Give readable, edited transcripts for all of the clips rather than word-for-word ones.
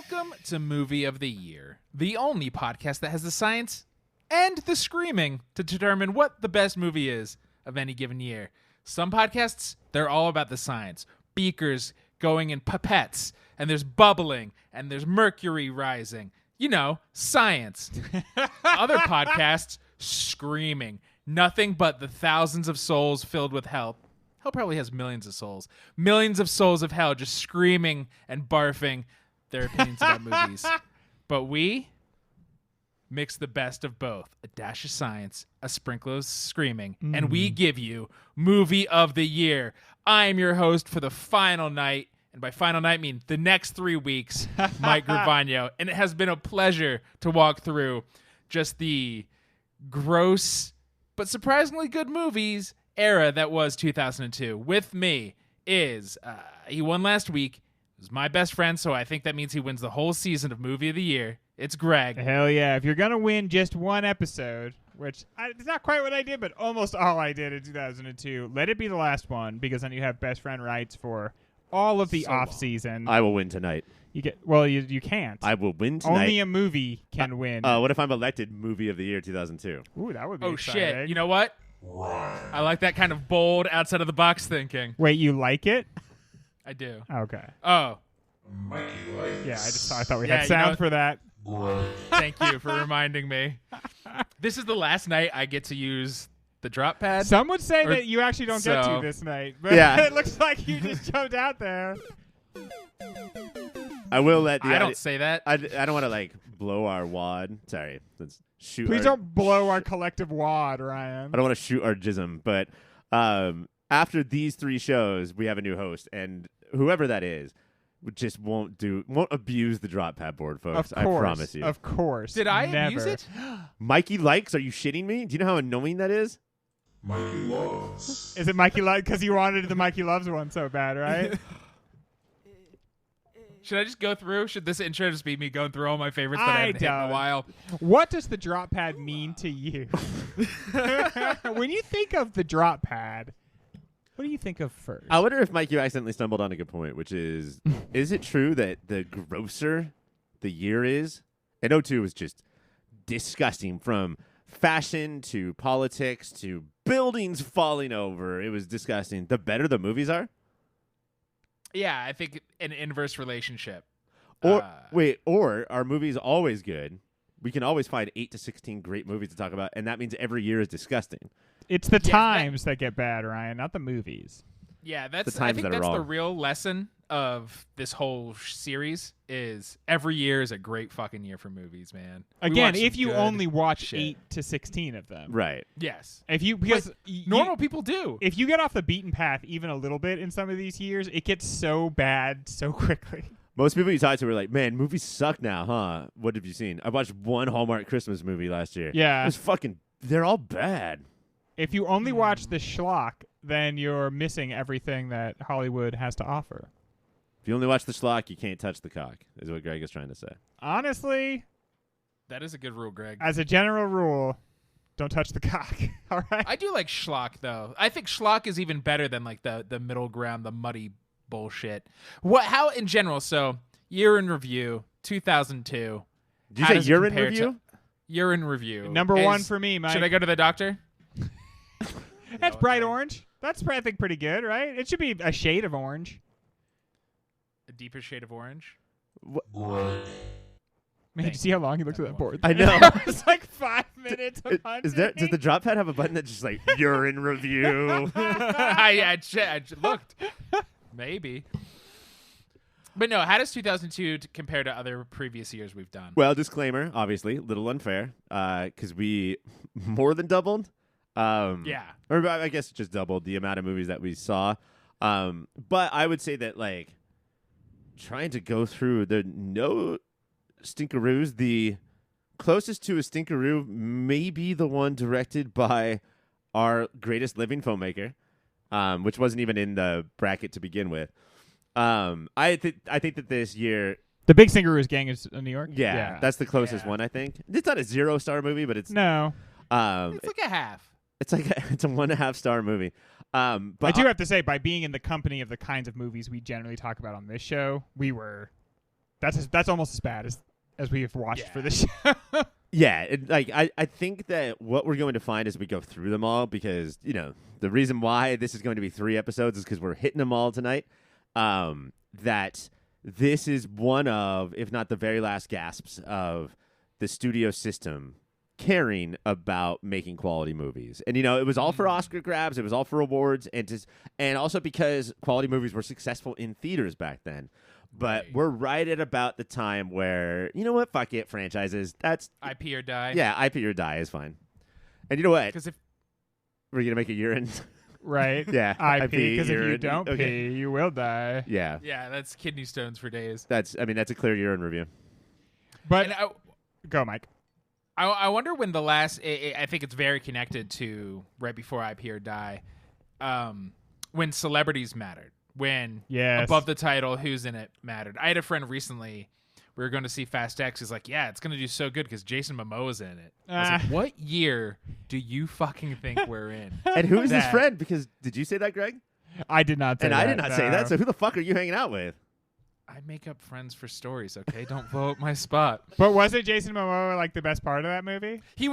Welcome to Movie of the Year, the only podcast that has the science and the screaming to determine what the best movie is of any given year. Some podcasts, they're all about the science. Beakers going in pipettes, and there's bubbling, and there's mercury rising. You know, science. Other podcasts, screaming. Nothing but the thousands of souls filled with hell. Hell probably has millions of souls. Millions of souls of hell just screaming and barfing their opinions about movies. But we mix the best of both. A dash of science, a sprinkle of screaming, and we give you Movie of the Year. I am your host for the final night, and by final night I mean the next 3 weeks, Mike Gravano. And it has been a pleasure to walk through just the gross but surprisingly good movies era that was 2002. With me is, he won last week. He was my best friend, so I think that means he wins the whole season of Movie of the Year. It's Greg. Hell yeah. If you're going to win just one episode, which it's not quite what I did, but almost all I did in 2002, let it be the last one, because then you have best friend rights for all of the off-season. I will win tonight. You can't. I will win tonight. Only a movie can win. What if I'm elected Movie of the Year 2002? Ooh, that would be Oh, exciting. shit. You know what? I like that kind of bold, outside-of-the-box thinking. Wait, you like it? I do. Okay. Oh. Yeah, I thought we had sound for that. Thank you for reminding me. This is the last night I get to use the drop pad. Some would say that you actually don't get to this night, but Yeah. it looks like you just jumped out there. I will let the I don't say that. I don't want to blow our wad. Sorry. Let's shoot. Please don't blow our collective wad, Ryan. I don't want to shoot our jism, but after these 3 shows, we have a new host, and whoever that is just won't abuse the drop pad board, folks. Of course, I promise you. Of course. Did I Never. abuse it? Mikey likes? Are you shitting me? Do you know how annoying that is? Mikey loves. Is it Mikey Loves? Because you wanted the Mikey Loves one so bad, right? Should I just go through? Should this intro just be me going through all my favorites that I haven't hit in a while? What does the drop pad mean to you? When you think of the drop pad, what do you think of first? I wonder if Mike, you accidentally stumbled on a good point, which is it true that the grosser the year is? And 02 was just disgusting, from fashion to politics to buildings falling over. It was disgusting. The better the movies are? Yeah, I think an inverse relationship. Or are movies always good? We can always find 8 to 16 great movies to talk about, and that means every year is disgusting. It's the times that get bad, Ryan, not the movies. Yeah, The I times think that are that's the wrong. real lesson of this whole series is every year is a great fucking year for movies, man. We Again, watch some if you good only watch shit. 8 to 16 of them. Right. Yes. Because Normal people do. if you get off the beaten path even a little bit in some of these years, it gets so bad so quickly. Most people you talk to were like, man, movies suck now, huh? What have you seen? I watched one Hallmark Christmas movie last year. Yeah. It was fucking, they're all bad. If you only watch the schlock, then you're missing everything that Hollywood has to offer. If you only watch the schlock, you can't touch the cock, is what Greg is trying to say. Honestly, That is a good rule, Greg. as a general rule, don't touch the cock. All right? I do like schlock, though. I think schlock is even better than the middle ground, the muddy bullshit. How in general? So year in review, 2002. Did you say urine review? Year in review. Number one for me, Mike. Should I go to the doctor? That's bright orange. That's, I think, pretty good, right? It should be a shade of orange. A deeper shade of orange. Man, did you see how long he looked at that board? I know. It was like 5 minutes of Does the drop pad have a button that's just like urine review? I looked. Maybe. But no, how does 2002 compare to other previous years we've done? Well, disclaimer, obviously, a little unfair, because we more than doubled. Yeah. Or I guess just doubled the amount of movies that we saw. But I would say that, trying to go through no stinkeroos, the closest to a stinkeroo may be the one directed by our greatest living filmmaker, which wasn't even in the bracket to begin with. I think that this year, The Big Stinkeroos Gang is in New York? yeah, that's the closest one, I think. It's not a 0-star movie, but it's No. It's like a half. it's a 1.5-star movie. But I do have to say, by being in the company of the kinds of movies we generally talk about on this show, we were That's almost as bad as we have watched for this show. Yeah, I think that what we're going to find as we go through them all, because, the reason why this is going to be 3 episodes is because we're hitting them all tonight, that this is one of, if not the very last gasps of the studio system caring about making quality movies. And, it was all for Oscar grabs. It was all for awards. And also because quality movies were successful in theaters back then. But we're right at about the time where, you know what, fuck it, franchises. That's IP or die. Yeah, IP or die is fine. And you know what? Because if We're going to make a urine. Right? Yeah. IP, because if you urine. don't Okay. pee, you will die. Yeah. yeah, that's kidney stones for days. That's a clear urine review. But And go, Mike. I wonder when the last. I think it's very connected to right before IP or die, when celebrities mattered. When Yes. above the title, who's in it mattered. I had a friend recently. We were going to see Fast X. He's like, yeah, it's going to do so good because Jason Momoa's in it. I was like, what year do you fucking think we're in? And who is this That- friend? Because did you say that, Greg? I did not say And that. I did not say no. that. So who the fuck are you hanging out with? I make up friends for stories, okay? Don't blow up my spot. But wasn't Jason Momoa like the best part of that movie? He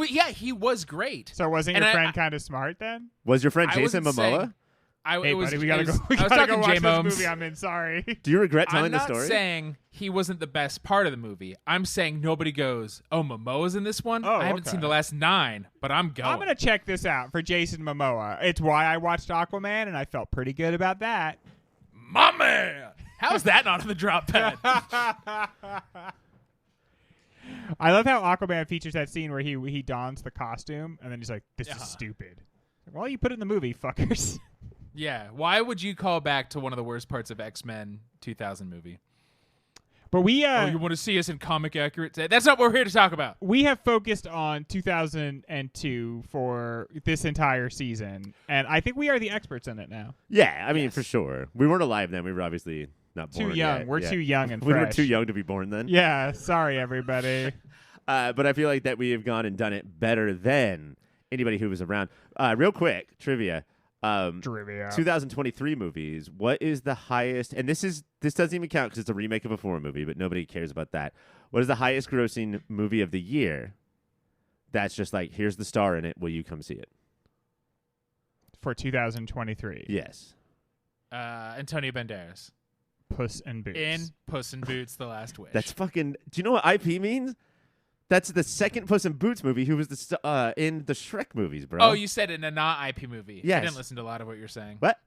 was great. So wasn't And your I- friend kind of smart then? Was your friend I Jason wasn't Momoa? saying- Hey, it was, buddy, we it gotta was- go. We I was gotta go talking watch J this Momes. movie. I'm in. Sorry. Do you regret telling I'm the not story? saying he wasn't the best part of the movie. I'm saying nobody goes, oh, Momoa's in this one? Oh, I haven't okay. seen the last 9, but I'm going. I'm gonna check this out for Jason Momoa. It's why I watched Aquaman, and I felt pretty good about that. My man! How's that not on the drop pad? I love how Aquaman features that scene where he dons the costume, and then he's like, "This is stupid." Well, you put it in the movie, fuckers. Yeah. Why would you call back to one of the worst parts of X-Men 2000 movie? But we Oh, you want to see us in comic accurate? That's not what we're here to talk about. we have focused on 2002 for this entire season, and I think we are the experts in it now. Yeah, I mean, Yes. for sure. We weren't alive then. We were obviously not born Too young. yet. We're Yeah. too young and We were fresh. too young to be born then. Yeah. Sorry, everybody. But I feel like that we have gone and done it better than anybody who was around. Real quick, trivia. Trivia. 2023 movies. What is the highest? And this doesn't even count because it's a remake of a foreign movie, but nobody cares about that. What is the highest grossing movie of the year? That's just like, here's the star in it. Will you come see it? For 2023. Yes. Antonio Banderas. Puss in Boots. In Puss in Boots: The Last Wish. That's fucking. Do you know what IP means? That's the second Puss in Boots movie who was in the Shrek movies, bro. Oh, you said in a not IP movie. Yes. I didn't listen to a lot of what you're saying. What?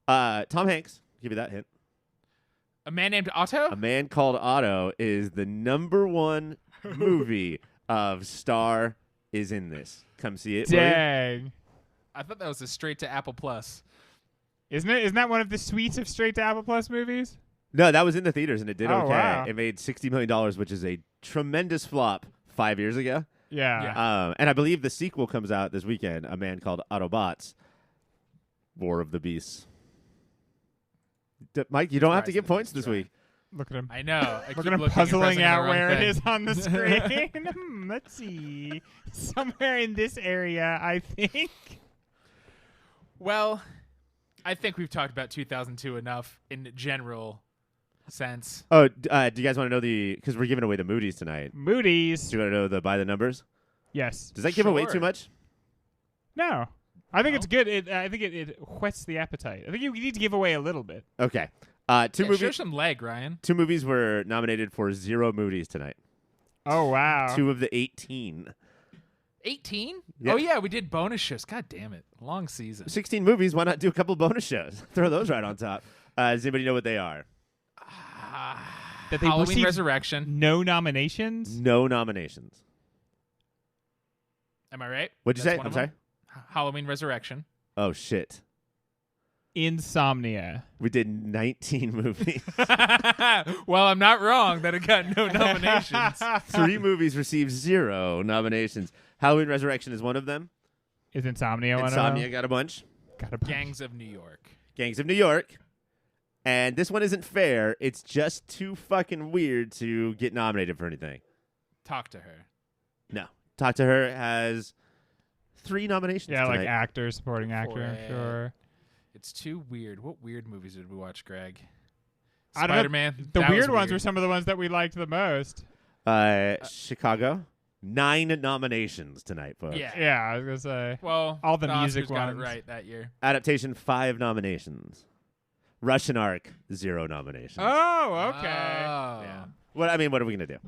Tom Hanks. Give you that hint. A Man Named Otto? A Man Called Otto is the #1 movie of Star is in this. Come see it. will you? Dang. I thought that was a straight to Apple Plus. Isn't it? Isn't that one of the suites of straight to Apple Plus movies? No, that was in the theaters and it did Oh, okay. wow. It made $60 million, which is a tremendous flop 5 years ago. Yeah. And I believe the sequel comes out this weekend, A Man Called Autobots, War of the Beasts. Mike, you don't have to get points this week. Look at him. I know. I Look keep at him looking and puzzling pressing the out wrong where it thing. is on the screen. Let's see. Somewhere in this area, I think. Well, I think we've talked about 2002 enough in general sense. Oh, do you guys want to know because we're giving away the Moody's tonight. Moody's. Do you want to know by the numbers? Yes. Does that give away Sure. too much? No. I think No? it's good. I think it whets the appetite. I think you need to give away a little bit. Okay. Two Yeah, movies. show some leg, Ryan. 2 movies were nominated for 0 Moody's tonight. Oh, wow. 2 of the 18. 18? Yeah. Oh, yeah, we did bonus shows. God damn it. Long season. 16 movies. Why not do a couple bonus shows? Throw those right on top. Does anybody know what they are? That they Halloween received Resurrection. no nominations? No nominations. Am I right? What'd you That's say? one I'm of sorry. them? Halloween Resurrection. Oh, shit. Insomnia. We did 19 movies. Well, I'm not wrong that it got no nominations. 3 movies received 0 nominations. Halloween Resurrection is one of them. Is Insomnia one Insomnia of them? got a bunch. Got a bunch. Gangs of New York. Gangs of New York. And this one isn't fair. It's just too fucking weird to get nominated for anything. Talk to her. No. Talk to Her has 3 nominations. Yeah, like tonight. actor, supporting actor, I'm Fred. sure. It's too weird. What weird movies did we watch, Greg? I don't know. Spider-Man. The that weird was ones weird. were some of the ones that we liked the most. Chicago, 9 nominations tonight, folks. Yeah. Yeah, I was gonna say. Well, All the music Oscars got it ones. right that year. Adaptation, 5 nominations. Russian Ark, 0 nominations. Oh, okay. Oh. Yeah. What are we gonna do?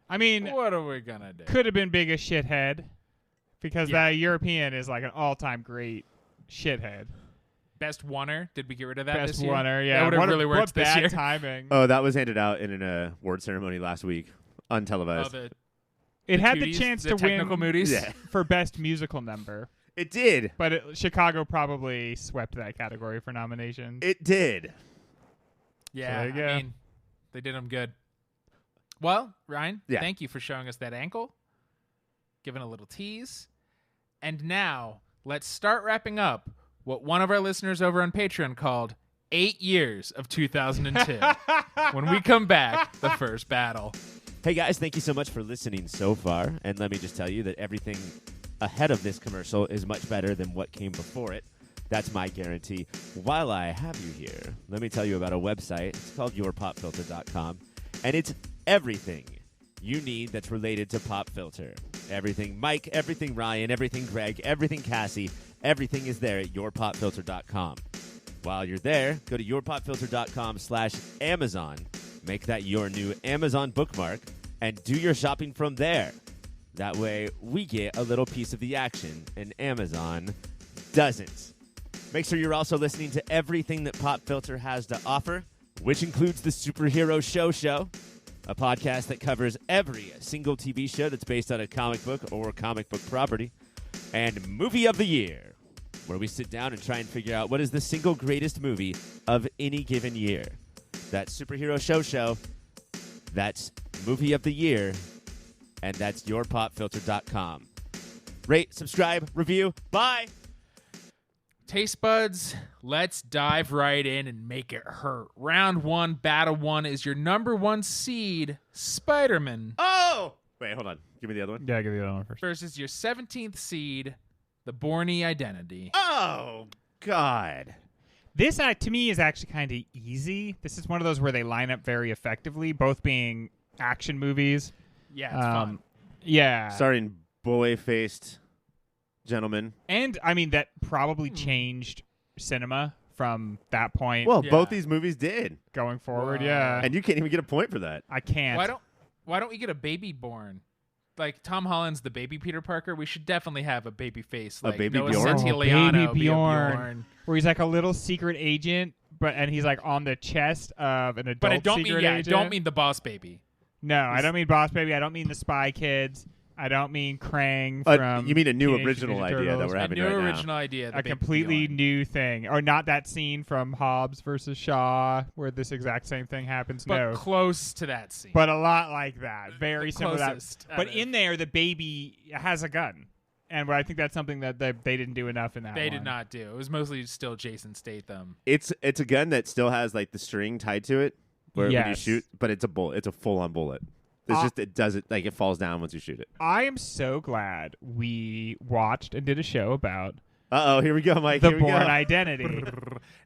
I mean, What are we gonna do? could have been biggest shithead because Yeah. that European is like an all-time great shithead. Best oneer? Did we get rid of that Best this year? winner, yeah. That would have What really a, worked what this bad year. timing. Oh, that was handed out in an award ceremony last week, untelevised. Oh, It had the Cooties, chance the to technical win Mooties. Yeah. for best musical number, It did. but Chicago probably swept that category for nominations. It did. Yeah, there you go. I mean, they did them good. Well, Ryan, Yeah. thank you for showing us that ankle, giving a little tease. And now, let's start wrapping up what one of our listeners over on Patreon called 8 years of 2002. When we come back, the first battle. Hey guys, thank you so much for listening so far. And let me just tell you that everything ahead of this commercial is much better than what came before it. That's my guarantee. While I have you here, let me tell you about a website. It's called yourpopfilter.com. And it's everything you need that's related to Pop Filter. Everything Mike, everything Ryan, everything Greg, everything Cassie, everything is there at yourpopfilter.com. While you're there, go to yourpopfilter.com/Amazon. Make that your new Amazon bookmark and do your shopping from there. That way, we get a little piece of the action and Amazon doesn't. Make sure you're also listening to everything that Pop Filter has to offer, which includes the Superhero Show, a podcast that covers every single TV show that's based on a comic book or comic book property, and Movie of the Year, where we sit down and try and figure out what is the single greatest movie of any given year. That's Superhero Show, that's Movie of the Year, and that's yourpopfilter.com. Rate, subscribe, review. Bye! Taste buds, let's dive right in and make it hurt. Round 1, Battle 1 is your number 1 seed, Spider-Man, Oh! Wait, hold on. Give me the other one. Yeah, give you the other one first. versus your 17th seed, The Bourne Identity. Oh, God. This, to me, is actually kind of easy. This is one of those where they line up very effectively, both being action movies. Yeah, it's fun. Yeah. Starring boy-faced gentlemen. And, I mean, that probably changed cinema from that point Well, Yeah. both these movies did. going forward. Wow. Yeah. And you can't even get a point for that. I can't. Why don't we get a baby born? Like Tom Holland's the baby Peter Parker. We should definitely have a baby face. Like baby Noah Bjorn? Centineo Baby be a Bjorn. Where he's like a little secret agent, and he's like on the chest of an adult But I don't secret mean agent. don't mean the boss baby. No, I don't mean Boss Baby. I don't mean the Spy Kids. I don't mean Krang But from. you mean a new Teenage original Mutant Ninja idea that Turtles. we're A having new right original idea. the A baby completely Bjorn. new thing, or not that scene from Hobbs versus Shaw where this exact same thing happens. but No, close to that scene. but a lot like that, very The similar. To that. closest But out in of- there, the baby has a gun, and I think that's something that they didn't do enough in that. they one. did not do. It was mostly still Jason Statham. It's a gun that still has like the string tied to it where when you Yes. shoot, but it's a bullet. It's a full-on bullet. It's just it does it like it falls down once you shoot it. I am so glad we watched and did a show about Uh-oh, here we go, Mike. the Here we Bourne go. Identity.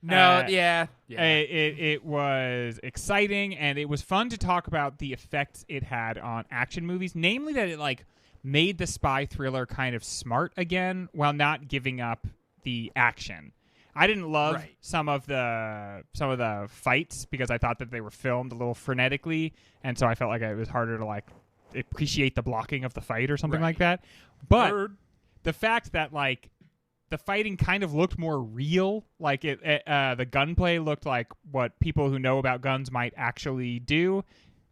No, yeah. It was exciting, and it was fun to talk about the effects it had on action movies, namely that it like made the spy thriller kind of smart again while not giving up the action. I didn't love Right. some of the fights because I thought that they were filmed a little frenetically, and so I felt like it was harder to like appreciate the blocking of the fight or something Right. like that. But Bird. the fact that like the fighting kind of looked more real, like the gunplay looked like what people who know about guns might actually do,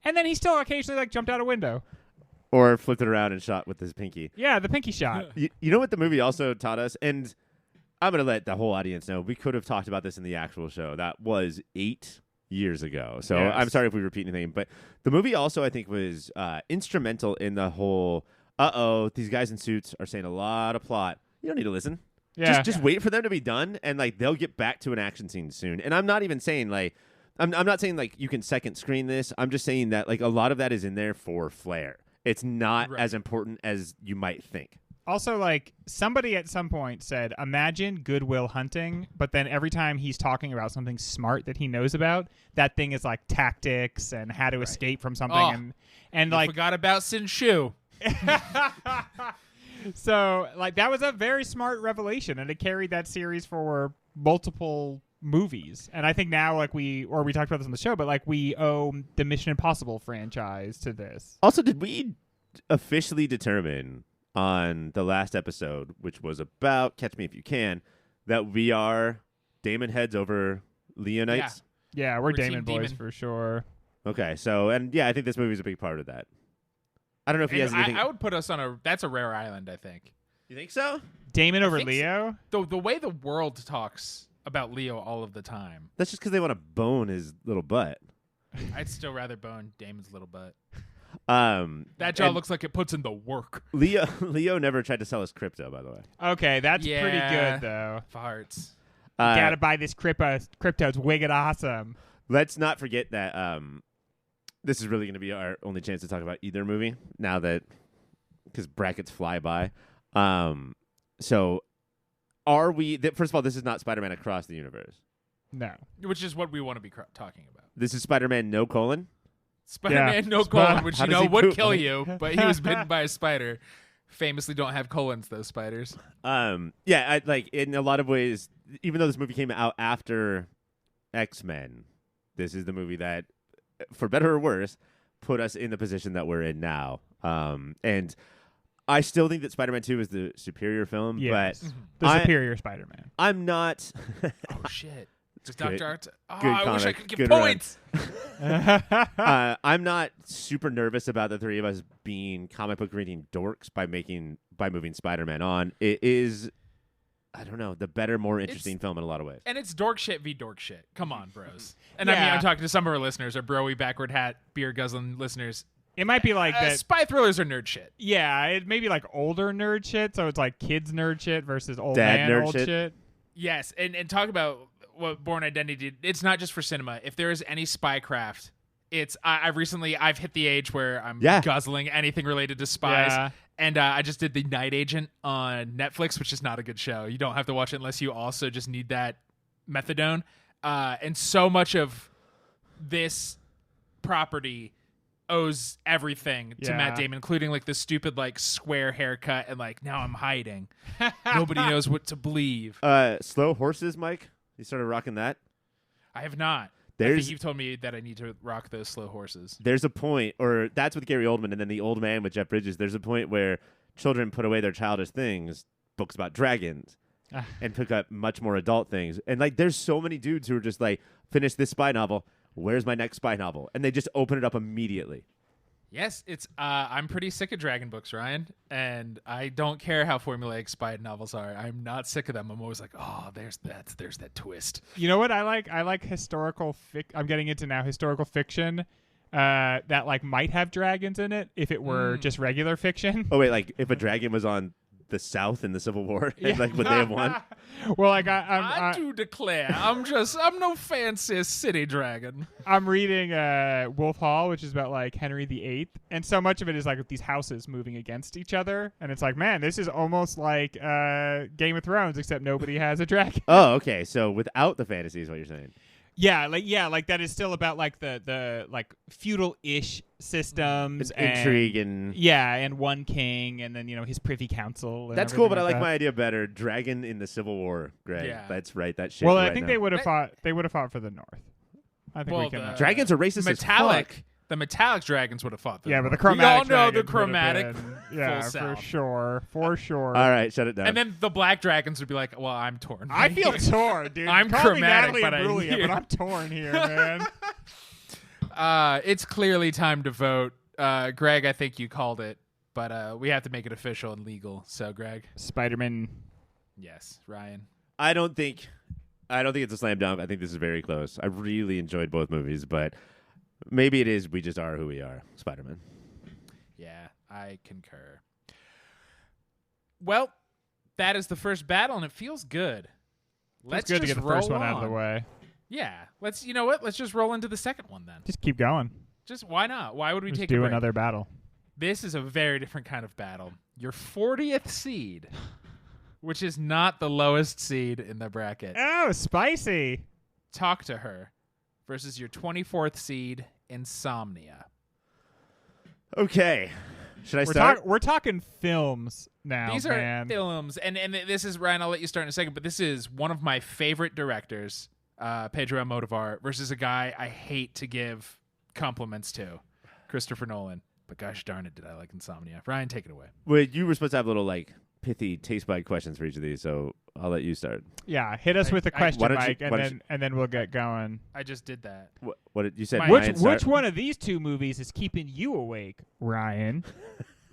and then he still occasionally like jumped out a window. Or flipped it around and shot with his pinky. Yeah, the pinky shot. You know what the movie also taught us? And I'm going to let the whole audience know. We could have talked about this in the actual show. That was 8 years ago. So Yes. I'm sorry if we repeat anything. But the movie also, I think, was instrumental in the whole, these guys in suits are saying a lot of plot. You don't need to listen. Yeah, Just wait for them to be done, and like they'll get back to an action scene soon. And I'm not even saying like I'm not saying like you can second screen this. I'm just saying that like a lot of that is in there for flair. It's not Right. as important as you might think. Also, like, somebody at some point said, imagine Good Will Hunting, but then every time he's talking about something smart that he knows about, that thing is like tactics and how to escape from something. Oh, and You like, forgot about Sin Shu. so, like, that was a very smart revelation, and it carried that series for multiple movies. And I think now, like, we talked about this on the show, but like, we owe the Mission Impossible franchise to this. Also, did we officially determine on the last episode, which was about Catch Me If You Can, that we are Damon heads over Leonites? Yeah, we're We're Damon Team boys Demon. for sure. Okay, so, and yeah, I think this movie is a big part of that. I don't know if he has And anything. I would put us on that's a rare island, I think. You think so? Damon over think so. Leo? The way the world talks about Leo all of the time, That's just because they want to bone his little butt. I'd still rather bone Damon's little butt. That That jaw looks like it puts in the work. Leo never tried to sell us crypto, by the way. Okay, that's pretty Yeah. good, though. Farts. Gotta buy this crypto. Crypto's wicked awesome. Let's not forget that this is really going to be our only chance to talk about either movie now that because brackets fly by. So are we? First of all, this is not Spider-Man Across the Universe. No. Which is what we want to be talking about. This is Spider-Man No Colon. Spider-Man no Spider- colon, which How you does know he would poop? kill you, but he was bitten by a spider. Famously don't have colons, those spiders. Yeah, like in a lot of ways, even though this movie came out after X-Men, this is the movie that, for better or worse, put us in the position that we're in now. And I still think that Spider-Man 2 is the superior film, Yes. but The I- superior Spider-Man. I'm not. Oh shit! Just Good- Dr. Art. Oh, good I wish I comic. could give Good run. points. I'm not super nervous about the three of us being comic book reading dorks by moving Spider-Man on. It is, I don't know, the better, more interesting film in a lot of ways. And it's dork shit v dork shit. Come on, bros. And I mean, Yeah. I'm talking to some of our listeners, our broy backward hat beer guzzling listeners. It might be like that. Spy thrillers are nerd shit. Yeah, it may be like older nerd shit, so it's like kids nerd shit versus old Dad man nerd old shit. shit. Yes, and talk about what Born Identity did. It's not just for cinema. If there is any spycraft, it's I've hit the age where I'm Yeah. guzzling anything related to spies. Yeah. And I just did The Night Agent on Netflix, which is not a good show. You don't have to watch it unless you also just need that methadone. And so much of this property owes everything to Yeah. Matt Damon, including like the stupid like square haircut and like now I'm hiding. Nobody knows what to believe. Slow Horses, Mike? You started rocking that? I have not. I There's- think you've told me that I need to rock those slow horses. There's a point, or that's with Gary Oldman, and then The Old Man with Jeff Bridges. There's a point where children put away their childish things, books about dragons, and pick up much more adult things. And like, there's so many dudes who are just like, finish this spy novel. Where's my next spy novel? And they just open it up immediately. Yes, it's I'm pretty sick of dragon books, Ryan, and I don't care how formulaic spy novels are. I'm not sick of them. I'm always like, oh, there's that twist. You know what I like? I like historical I'm getting into now historical fiction that like might have dragons in it if it were just regular fiction. Oh wait, like if a dragon was on the South in the Civil War, like would they have won? Well, like I do declare, I'm no fancy city dragon. I'm reading Wolf Hall, which is about like Henry VIII, and so much of it is like these houses moving against each other, and it's like, man, this is almost like Game of Thrones, except nobody has a dragon. Oh, okay. So without the fantasy is what you're saying. Yeah, like that is still about like the like feudal-ish systems and Intrigue and yeah, and one king, and then his privy council. And that's cool, but I everything like that. my idea better. Dragon in the Civil War, Greg. Yeah. That's right. That shit. Well, right I think now. they would have fought. They would have fought for the North. I think Well, we can. the- Dragons are racist as Metallic. fuck. The metallic dragons would have fought them. yeah, but the We all chromatic. know the dragons would have chromatic. been- yeah, full for south. sure, for sure. All right, shut it down. And then the black dragons would be like, well, I'm torn. I feel torn, dude. I'm Call me chromatic, Natalie but Imbruglia, but I'm torn here, man. It's clearly time to vote. Greg, I think you called it, but we have to make it official and legal. So, Greg, Spider-Man. yes. Ryan, I don't think it's a slam dunk. I think this is very close. I really enjoyed both movies, but maybe it is we just are who we are. Spider-Man. yeah, I concur. Well, that is the first battle, and it feels good. It's good to just get the first roll one out of the on. way. Yeah, you know what? Let's just roll into the second one then. Just keep going. Just why not? Why would we Just take do a break? another battle. This is a very different kind of battle. Your 40th seed, which is not the lowest seed in the bracket. Oh, spicy. Talk to Her versus your 24th seed, Insomnia. Okay. Should I start? We're talking films now, These man. are films, and this is, Ryan, I'll let you start in a second, but this is one of my favorite directors, Pedro Almodovar, versus a guy I hate to give compliments to, Christopher Nolan. But gosh darn it, did I like Insomnia. Ryan, take it away. Well, you were supposed to have little, like, pithy taste bud questions for each of these, so I'll let you start. Yeah, hit us with a question, why don't you- Mike, why don't and then we'll get going. I just did that. What did you said? Mike. Ryan, Which start? one of these two movies is keeping you awake, Ryan?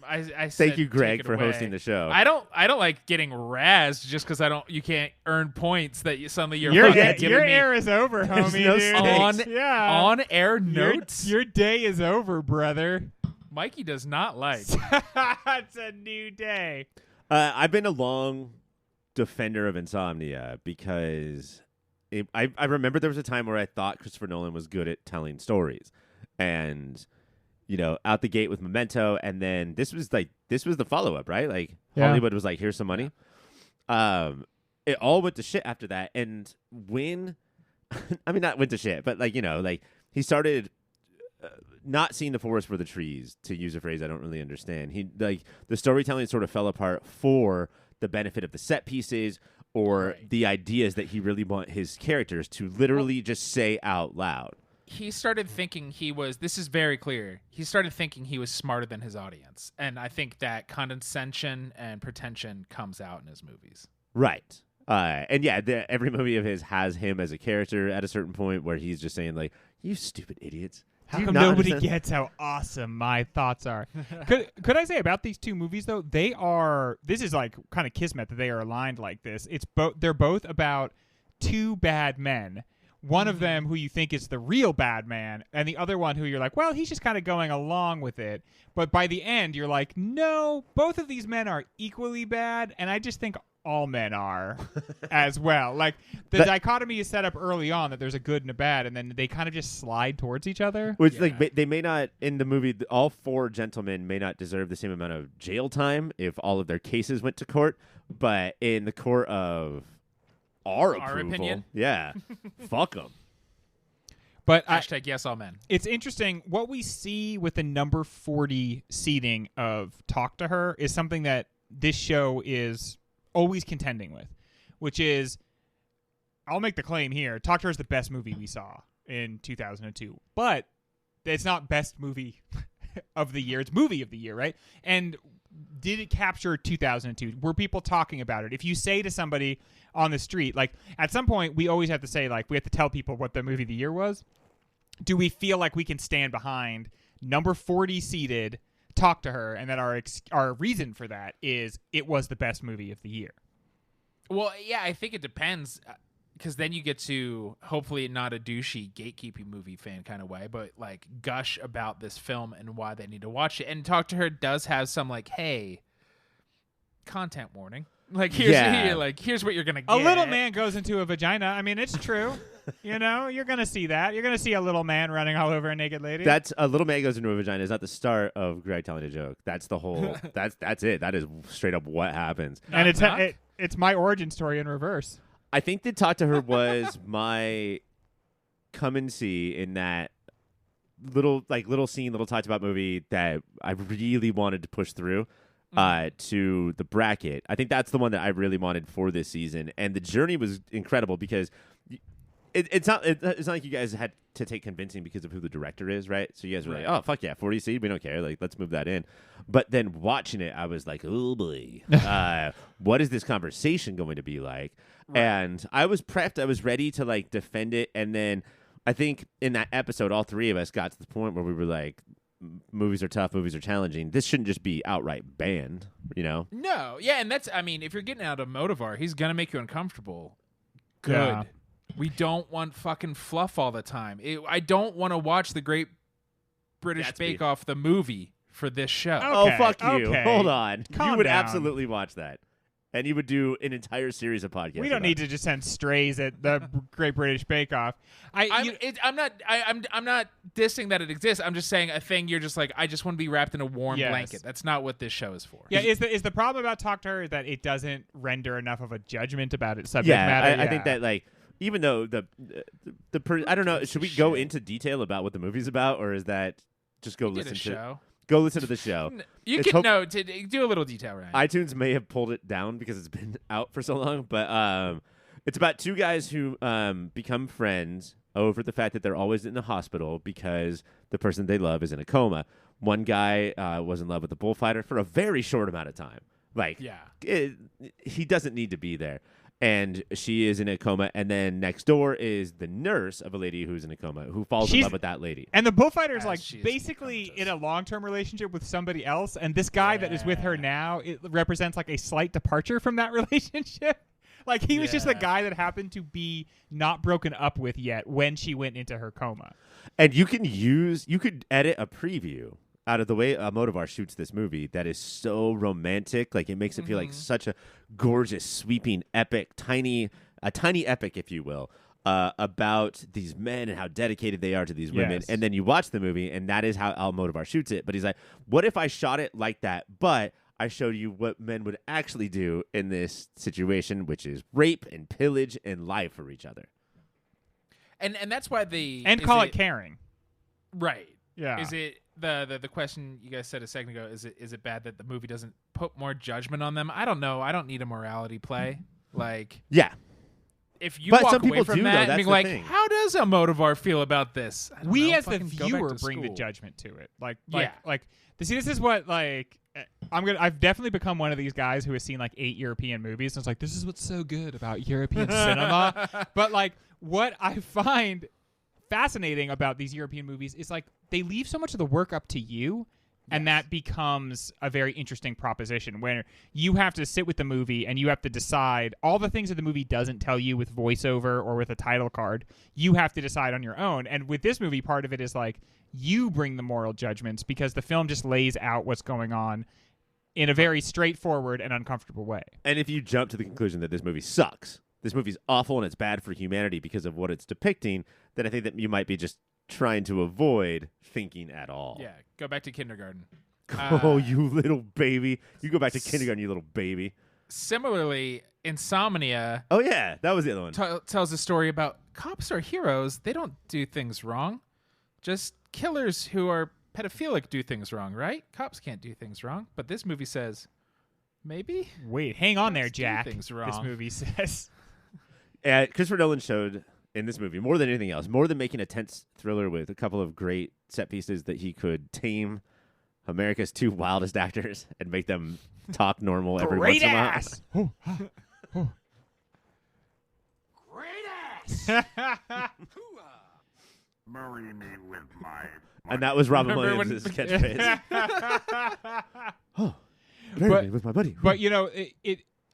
I said, Thank you, take Greg, it for away. hosting the show. I don't like getting razzed just because you can't earn points that suddenly you're Your fucking giving me air is over, There's homie. no dude. stakes. Yeah. on-air Your- notes. Your day is over, brother. Mikey does not like. It's a new day. I've been a long defender of Insomnia because I remember there was a time where I thought Christopher Nolan was good at telling stories, and out the gate with Memento, and then this was the follow up, right? Like Yeah. Hollywood was like, here's some money. It all went to shit after that, and when I mean not went to shit, but he started. Not seeing the forest for the trees, to use a phrase I don't really understand. The storytelling sort of fell apart for the benefit of the set pieces or Right. the ideas that he really want his characters to literally just say out loud. He started thinking this is very clear. He started thinking he was smarter than his audience. And I think that condescension and pretension comes out in his movies. Right. And yeah, every movie of his has him as a character at a certain point where he's just saying like, you stupid idiots. How Do you come not nobody understand? gets how awesome my thoughts are? Could I say about these two movies though? This is like kind of kismet that they are aligned like this. They're both about two bad men. One of them who you think is the real bad man, and the other one who you're like, well, he's just kind of going along with it. But by the end, you're like, no, both of these men are equally bad, and I just think all men are as well. Like the dichotomy is set up early on that there's a good and a bad, and then they kind of just slide towards each other. Which they may not, in the movie, all four gentlemen may not deserve the same amount of jail time if all of their cases went to court, but in the court of our approval, opinion? yeah, fuck them. But Hashtag yes, all men. it's interesting. What we see with the number 40 seating of Talk to Her is something that this show is always contending with, which is, I'll make the claim here, Talk to Her is the best movie we saw in 2002. But it's not best movie of the year. It's movie of the year, right? And did it capture 2002? Were people talking about it? If you say to somebody on the street, like at some point we always have to say, like, we have to tell people what the movie of the year was. Do we feel like we can stand behind number 40 seated Talk to Her, and that our reason for that is it was the best movie of the year? Well, yeah, I think it depends, because then you get to hopefully not a douchey gatekeeping movie fan kind of way, but like gush about this film and why they need to watch it. And Talk to Her does have some like, hey, content warning. Like here's what you're gonna get. A little man goes into a vagina. I mean, it's true. You're gonna see that. You're gonna see a little man running all over a naked lady. That's a little man goes into a vagina is not the start of Greg telling a joke. That's the whole. that's it. That is straight up what happens. and Knock, knock. it's my origin story in reverse. I think that Talk to Her was my come and see in that little scene, little talked about movie that I really wanted to push through to the bracket. I think that's the one that I really wanted for this season, and the journey was incredible because it's not like you guys had to take convincing because of who the director is, right? So you guys were like, oh fuck yeah, 40 seed, we don't care, like let's move that in. But then watching it, I was like, oh boy, what is this conversation going to be like? Right. And I was prepped, I was ready to like defend it, and then I think in that episode, all three of us got to the point where we were like, movies are tough, movies are challenging. This shouldn't just be outright banned, No, yeah, and that's, I mean, if you're getting out of Motivar, he's gonna make you uncomfortable. Good. Yeah. We don't want fucking fluff all the time. I don't want to watch the Great British Gatsby. Bake Off, the movie, for this show. Okay, oh fuck you! okay. Hold on, Calm you would down. absolutely watch that. and he would do an entire series of podcasts. We don't need to just send strays at the Great British Bake Off. I'm not dissing that it exists. I'm just saying a thing. You're just like, I just want to be wrapped in a warm blanket. That's not what this show is for. Yeah, is the problem about Talk to Her is that it doesn't render enough of a judgment about its subject matter? I think that like. Even though I don't know, should we go into detail about what the movie's about, or is that just go listen to the show? You can do a little detail, Ryan. iTunes may have pulled it down because it's been out for so long, but it's about two guys who become friends over the fact that they're always in the hospital because the person they love is in a coma. One guy was in love with a bullfighter for a very short amount of time. He doesn't need to be there. And she is in a coma, and then next door is the nurse of a lady who's in a coma who falls in love with that lady. And the bullfighter's like basically in a long-term relationship with somebody else, and this guy that is with her now, it represents like a slight departure from that relationship. Like he was just the guy that happened to be not broken up with yet when she went into her coma. And you could edit a preview out of the way Almodovar shoots this movie that is so romantic. Like, it makes it feel like such a gorgeous, sweeping, epic, tiny epic, if you will, about these men and how dedicated they are to these women. And then you watch the movie, and that is how Almodovar shoots it. But he's like, what if I shot it like that, but I showed you what men would actually do in this situation, which is rape and pillage and lie for each other. And that's why call it caring. Right. Yeah. Is it the question you guys said a second ago, is it bad that the movie doesn't put more judgment on them? I don't know. I don't need a morality play. Like, yeah. If you walk away from that and being like, thing. How does Almodovar feel about this? We as the viewer bring the judgment to it. This is what I've definitely become one of these guys who has seen like 8 European movies and it's like, this is what's so good about European cinema. But like what I find fascinating about these European movies is like they leave so much of the work up to you, and that becomes a very interesting proposition where you have to sit with the movie and you have to decide all the things that the movie doesn't tell you with voiceover or with a title card. You have to decide on your own. And with this movie, part of it is like you bring the moral judgments because the film just lays out what's going on in a very straightforward and uncomfortable way. And if you jump to the conclusion that this movie sucks, this movie's awful and it's bad for humanity because of what it's depicting, then I think that you might be just trying to avoid thinking at all. Yeah, go back to kindergarten. Oh, you little baby. You go back to kindergarten, you little baby. Similarly, Insomnia. Oh, yeah, that was the other one. Tells a story about cops are heroes. They don't do things wrong. Just killers who are pedophilic do things wrong, right? Cops can't do things wrong. But this movie says, maybe? Wait, hang on there, do Jack. things wrong. This movie says... Christopher Nolan showed in this movie, more than anything else, more than making a tense thriller with a couple of great set pieces, that he could tame America's 2 wildest actors and make them talk normal every once in a while. Ass. Great ass. Marry me with my... And that was Robin Remember Williams' catchphrase. Marry me with my buddy. But you know,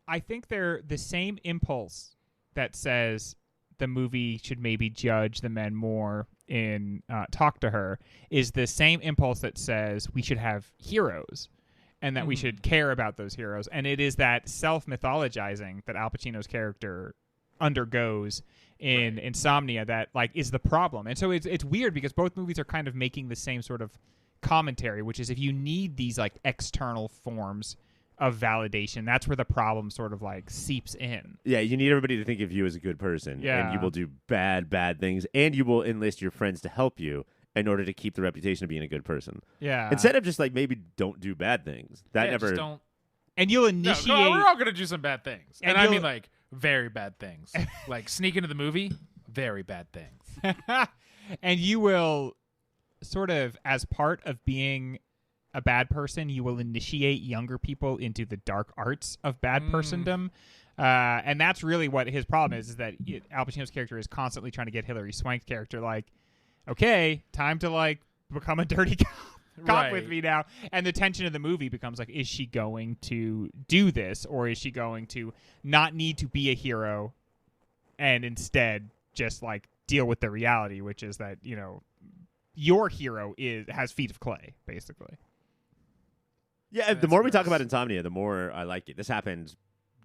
I think they're the same impulse that says the movie should maybe judge the men more in Talk to Her is the same impulse that says we should have heroes and that we should care about those heroes. And it is that self-mythologizing that Al Pacino's character undergoes in Insomnia that like is the problem. And so it's weird because both movies are kind of making the same sort of commentary, which is if you need these like external forms of validation, that's where the problem sort of like seeps in. Yeah, you need everybody to think of you as a good person. Yeah. And you will do bad things, and you will enlist your friends to help you in order to keep the reputation of being a good person. Yeah. Instead of just like maybe don't do bad things. That never. Just don't. And you'll initiate. No, we're all gonna do some bad things, and I you'll- mean like very bad things, like sneak into the movie. Very bad things. And you will sort of, as part of being a bad person, you will initiate younger people into the dark arts of bad persondom. And that's really what his problem is that Al Pacino's character is constantly trying to get Hilary Swank's character like, okay, time to like become a dirty cop with me now. And the tension of the movie becomes like, is she going to do this, or is she going to not need to be a hero and instead just like deal with the reality, which is that, you know, your hero has feet of clay, basically. Yeah, the more we talk about Insomnia, the more I like it. This happened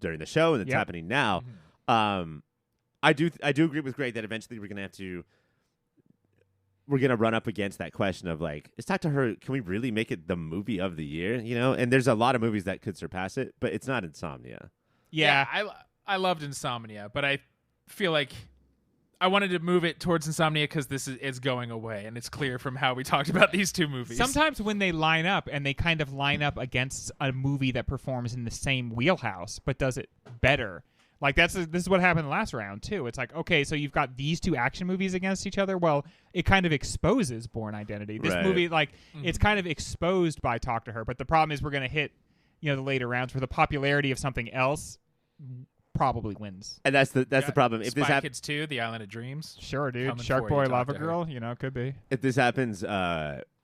during the show and it's Yep. happening now. I do agree with Greg that eventually we're gonna run up against that question of like, is Talk to Her, can we really make it the movie of the year? And there's a lot of movies that could surpass it, but it's not Insomnia. Yeah. I loved Insomnia, but I feel like I wanted to move it towards Insomnia because this is going away, and it's clear from how we talked about these two movies. Sometimes when they line up and they kind of line up against a movie that performs in the same wheelhouse but does it better. Like this is what happened last round too. It's like, okay, so you've got these two action movies against each other. Well, it kind of exposes Bourne Identity. This Right. movie, like, it's kind of exposed by Talk to Her. But the problem is we're going to hit, the later rounds where the popularity of something else probably wins. And that's the problem. If Spy this happens, Kids 2, The Island of Dreams. Sure, dude. Coming Shark for you, Boy, Talk Lava to Her. Girl, it could be. if this happens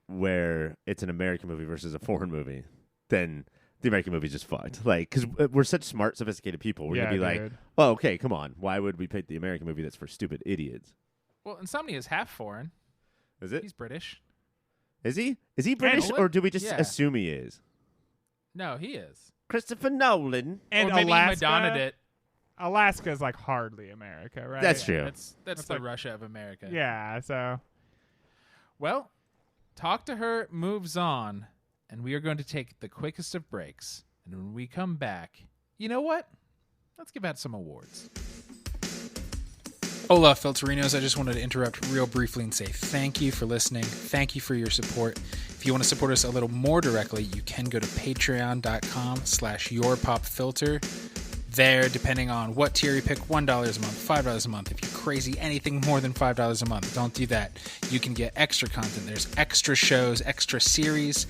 where it's an American movie versus a foreign movie, then the American movie is just fucked. Like, because we're such smart, sophisticated people. We're Yeah, gonna be like, dude. oh, okay, come on. Why would we pick the American movie that's for stupid idiots? Well, Insomnia is half foreign. Is it? He's British. Is he? Is he British, Nolan? or do we just Yeah. assume he is? No, he is. Christopher Nolan. And or maybe Alaska, Madonna did. Alaska's like hardly America, right? That's true. That's the like- Russia of America. Yeah, so Well, Talk to Her moves on, and we are going to take the quickest of breaks. And when we come back, you know what? Let's give out some awards. Hola, Filterinos. I just wanted to interrupt real briefly and say thank you for listening. Thank you for your support. If you want to support us a little more directly, you can go to patreon.com/yourpopfilter. There, depending on what tier you pick, $1 a month, $5 a month. If you're crazy, anything more than $5 a month, don't do that. You can get extra content. There's extra shows, extra series,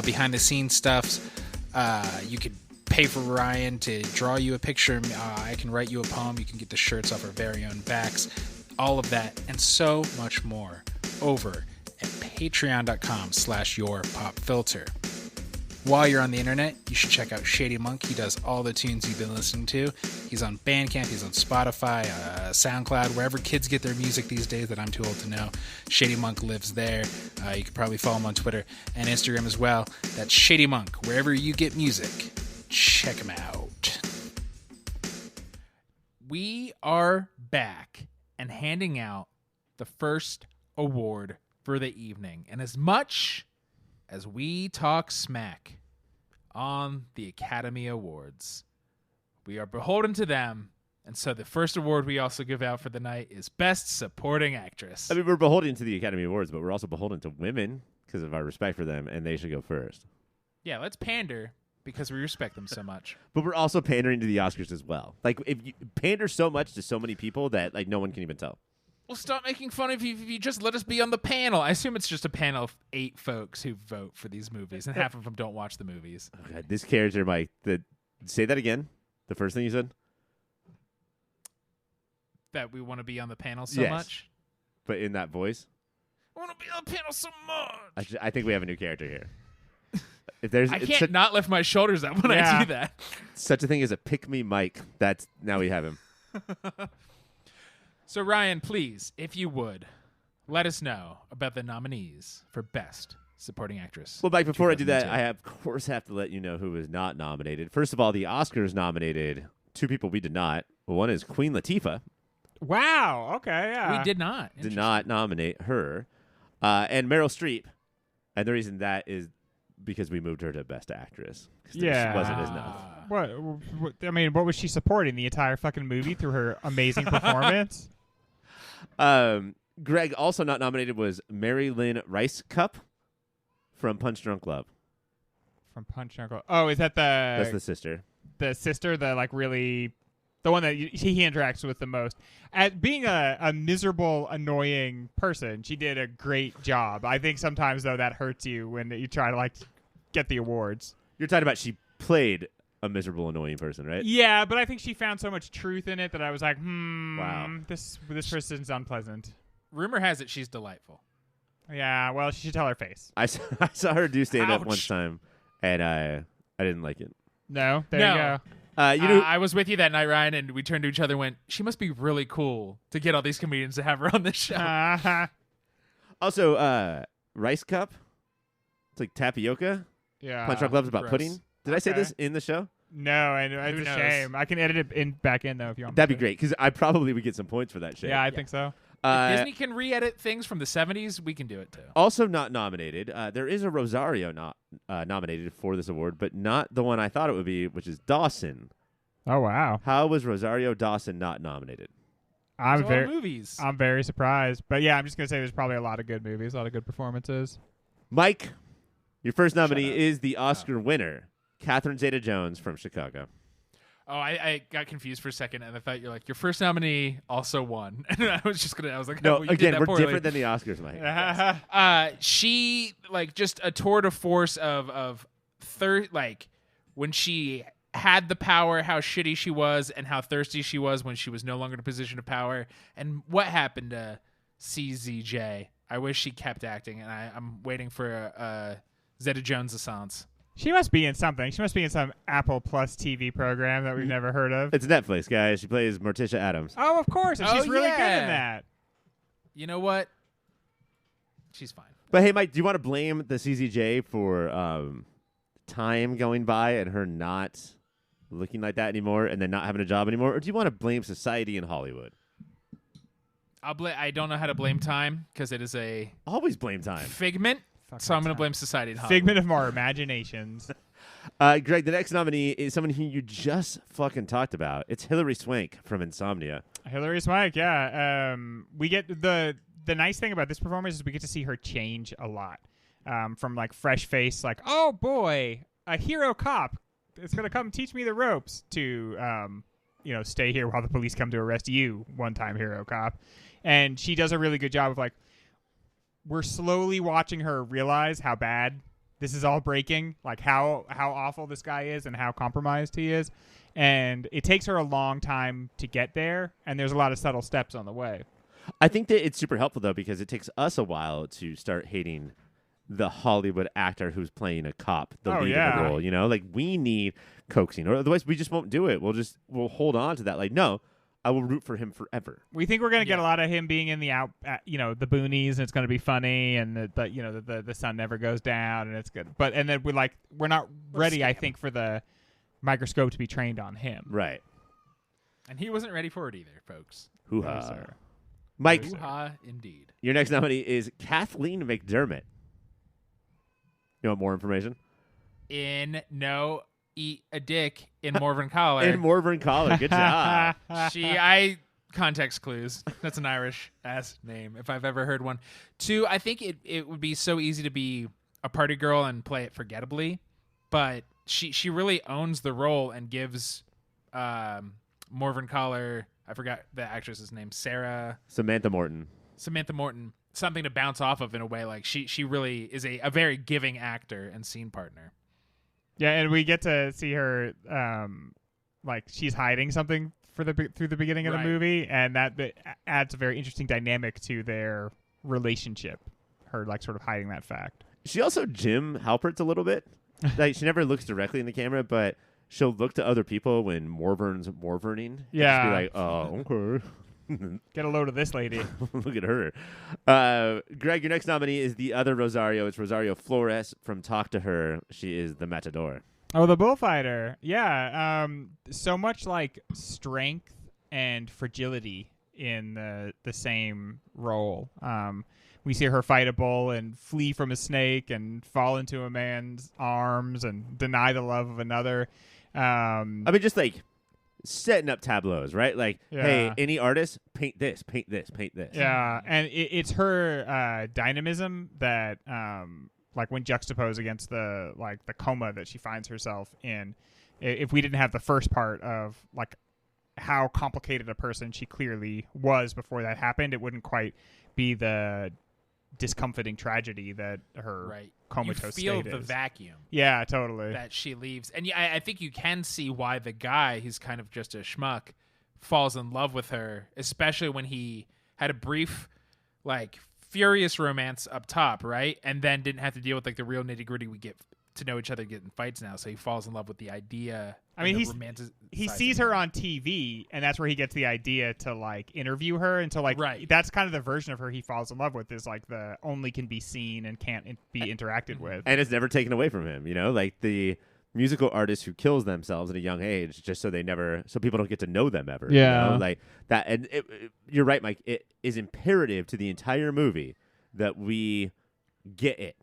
behind-the-scenes stuff. You could pay for Ryan to draw you a picture. I can write you a poem. You can get the shirts off our very own backs. All of that and so much more over at patreon.com/yourpopfilter. While you're on the internet, you should check out Shady Monk. He does all the tunes you've been listening to. He's on Bandcamp, he's on Spotify, SoundCloud, wherever kids get their music these days that I'm too old to know. Shady Monk lives there. You could probably follow him on Twitter and Instagram as well. That's Shady Monk. Wherever you get music, check him out. We are back and handing out the first award for the evening. And as much as we talk smack on the Academy Awards, we are beholden to them. And so the first award we also give out for the night is Best Supporting Actress. I mean, we're beholden to the Academy Awards, but we're also beholden to women because of our respect for them, and they should go first. Yeah, let's pander because we respect them so much. But we're also pandering to the Oscars as well. Like, if you pander so much to so many people that like no one can even tell. Well, stop making fun if you just let us be on the panel. I assume it's just a panel of 8 folks who vote for these movies, and half of them don't watch the movies. Oh, God, this character, Mike. Say that again. The first thing you said. That we want to be on the panel so Yes. much. But in that voice. I want to be on the panel so much. I think we have a new character here. If there's I it's can't not lift my shoulders up when I Yeah. do that. such a thing as a pick me Mike, that's now we have him. So, Ryan, please, if you would, let us know about the nominees for Best Supporting Actress. Well, Mike, before I do that, 2002. I of course have to let you know who was not nominated. First of all, the Oscars nominated 2 people we did not. One is Queen Latifah. wow. Okay, yeah. We did not. Did not nominate her. And Meryl Streep. And the reason that is because we moved her to Best Actress. 'Cause there Yeah. wasn't enough. What? I mean, what was she supporting the entire fucking movie through her amazing performance? Greg also not nominated was Mary Lynn Rice Cup from Punch Drunk Love. From Punch Drunk Love. Oh, is that That's the sister. the sister, the like really, the one that he interacts with the most? At being a miserable, annoying person, she did a great job. I think sometimes though that hurts you when you try to like get the awards. You're talking about she played a miserable, annoying person, right? Yeah, but I think she found so much truth in it that I was like, Wow. this person's unpleasant. Rumor has it she's delightful. Yeah, well, she should tell her face. I saw her do stand up Ouch. one time, and I didn't like it. No, there No. you go. You know, I was with you that night, Ryan, and we turned to each other and went, she must be really cool to get all these comedians to have her on this show. also, Rice Cup. It's like tapioca. yeah. Punch Drunk Love's about gross. pudding. Did I say Okay. this in the show? No, and it's a knows? shame. I can edit it back in though if you want. That'd me be to. great because I probably would get some points for that shit. Yeah, I think so. If Disney can re-edit things from the 70s, we can do it too. Also not nominated. There is a Rosario nominated for this award, but not the one I thought it would be, which is Dawson. Oh wow. How was Rosario Dawson not nominated? I'm There's a lot of movies. I'm very surprised. But yeah, I'm just gonna say there's probably a lot of good movies, a lot of good performances. Mike, your first nominee is the Oscar winner, Catherine Zeta-Jones from Chicago. Oh, I got confused for a second, and I thought you're like, your first nominee also won. And I was like, No, well, you did again, that we're poorly. different than the Oscars, Mike. She, like, just a tour de force of like, when she had the power, how shitty she was, and how thirsty she was when she was no longer in a position of power. And what happened to CZJ? I wish she kept acting, and I'm waiting for a Zeta-Jones assance. She must be in something. She must be in some Apple Plus TV program that we've never heard of. It's Netflix, guys. She plays Morticia Addams. Oh, of course. And she's really good yeah. in that. You know what? She's fine. But hey, Mike, do you want to blame the CZJ for time going by and her not looking like that anymore and then not having a job anymore? Or do you want to blame society in Hollywood? I don't know how to blame time because it is a Always blame time. figment. So I'm going to blame society in Hollywood. Figment of our imaginations. Greg, the next nominee is someone who you just fucking talked about. It's Hilary Swank from Insomnia. Hilary Swank, yeah. We get the nice thing about this performance is we get to see her change a lot. From like fresh face, like, oh boy, a hero cop. It's going to come teach me the ropes to, stay here while the police come to arrest you, one-time hero cop. And she does a really good job of like, we're slowly watching her realize how bad this is all breaking, like how awful this guy is and how compromised he is. And it takes her a long time to get there, and there's a lot of subtle steps on the way. I think that it's super helpful, though, because it takes us a while to start hating the Hollywood actor who's playing a cop, the lead of the role. You know, like we need coaxing, or otherwise we just won't do it. We'll hold on to that. Like, no, I will root for him forever. We think we're going to get a lot of him being in the the boonies, and it's going to be funny, and the sun never goes down, and it's good. And then we're not ready, I think, for the microscope to be trained on him. Right. And he wasn't ready for it either, folks. Hoo-ha. No, sir. Mike, Hoo-ha, indeed. your next nominee is Kathleen McDermott. You want more information? In No Eat a Dick in Morvern Callar. In Morvern Callar. Good job. Context clues. That's an Irish ass name if I've ever heard one. Two, I think it would be so easy to be a party girl and play it forgettably, but she really owns the role and gives Morvern Callar, I forgot the actress's name, Samantha Morton, something to bounce off of in a way. Like she really is a very giving actor and scene partner. Yeah, and we get to see her like she's hiding something through the beginning of the movie, and that adds a very interesting dynamic to their relationship. Her like sort of hiding that fact. She also Jim Halpert's a little bit. Like she never looks directly in the camera, but she'll look to other people when Morvern's Morverning. Yeah. Just be like, oh, okay. Get a load of this lady. Look at her. Greg, your next nominee is the other Rosario. It's Rosario Flores from Talk to Her. She is the Matador. Oh, the bullfighter. Yeah. So much like strength and fragility in the same role. We see her fight a bull and flee from a snake and fall into a man's arms and deny the love of another. I mean, just like setting up tableaus, right? Like, hey, any artist, paint this, paint this, paint this. Yeah, and it's her dynamism that, like, when juxtaposed against the coma that she finds herself in. If we didn't have the first part of like how complicated a person she clearly was before that happened, it wouldn't quite be the discomforting tragedy that her comatose you feel state the is. Vacuum. Yeah, totally. That she leaves. And I think you can see why the guy, who's kind of just a schmuck, falls in love with her, especially when he had a brief, like, furious romance up top, right? And then didn't have to deal with, like, the real nitty-gritty we get to know each other, get in fights now. So he falls in love with the idea. I mean, he sees her on TV, and that's where he gets the idea to like interview her. And so like that's kind of the version of her he falls in love with, is like the only can be seen and can't be interacted with. And it's never taken away from him, you know, like the musical artist who kills themselves at a young age just so people don't get to know them ever. Yeah. You know? Like that. And you're right, Mike. It is imperative to the entire movie that we get it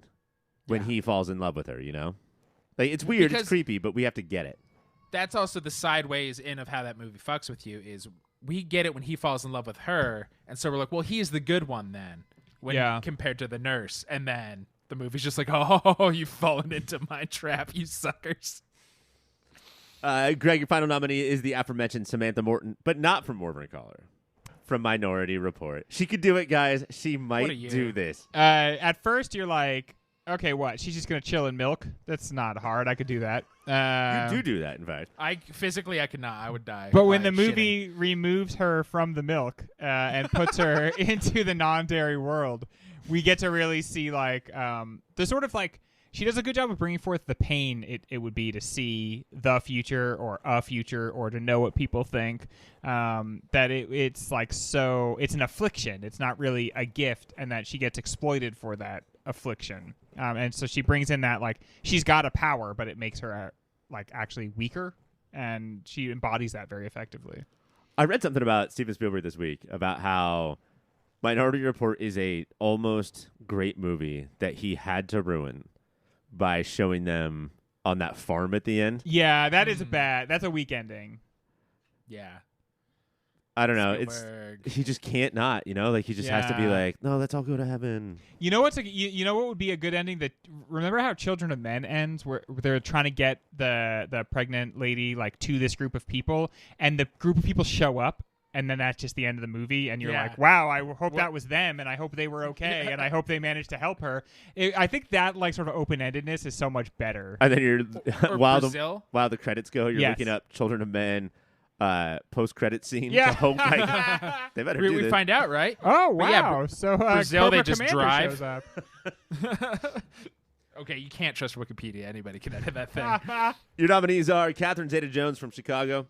when he falls in love with her, you know? Like, it's weird, Because it's creepy, but we have to get it. That's also the sideways in of how that movie fucks with you is we get it when he falls in love with her, and so we're like, well, he's the good one then, compared to the nurse, and then the movie's just like, oh, you've fallen into my trap, you suckers. Greg, your final nominee is the aforementioned Samantha Morton, but not from Morvern Callar, from Minority Report. She could do it, guys. She might do this. At first, you're like, okay, what? She's just going to chill in milk? That's not hard. I could do that. You do that, in fact. I could not. I would die. But when the movie removes her from the milk and puts her into the non-dairy world, we get to really see like the sort of like she does a good job of bringing forth the pain it would be to see the future or a future or to know what people think. That it's like so it's an affliction. It's not really a gift, and that she gets exploited for that affliction. And so she brings in that like she's got a power, but it makes her like actually weaker, and she embodies that very effectively. I read something about Steven Spielberg this week about how Minority Report is a almost great movie that he had to ruin by showing them on that farm at the end. Yeah, that is that's a weak ending. Yeah. I don't know. Spielberg. He just can't not, you know, like he just has to be like, no, let's all go to heaven. You know you know what would be a good ending? That remember how Children of Men ends, where they're trying to get the pregnant lady like to this group of people, and the group of people show up, and then that's just the end of the movie, and you're like, wow, I hope that was them, and I hope they were okay, and I hope they managed to help her. I think that like sort of open-endedness is so much better. And then you're while Brazil? the credits go, you're looking up Children of Men. Post-credit scene. Yeah. To hope, like, they better do we this. find out, right? Oh But yeah, wow! So Brazil, Cobra they just Commander drive. shows up. Okay, you can't trust Wikipedia. Anybody can edit that thing. Your nominees are Catherine Zeta-Jones from Chicago,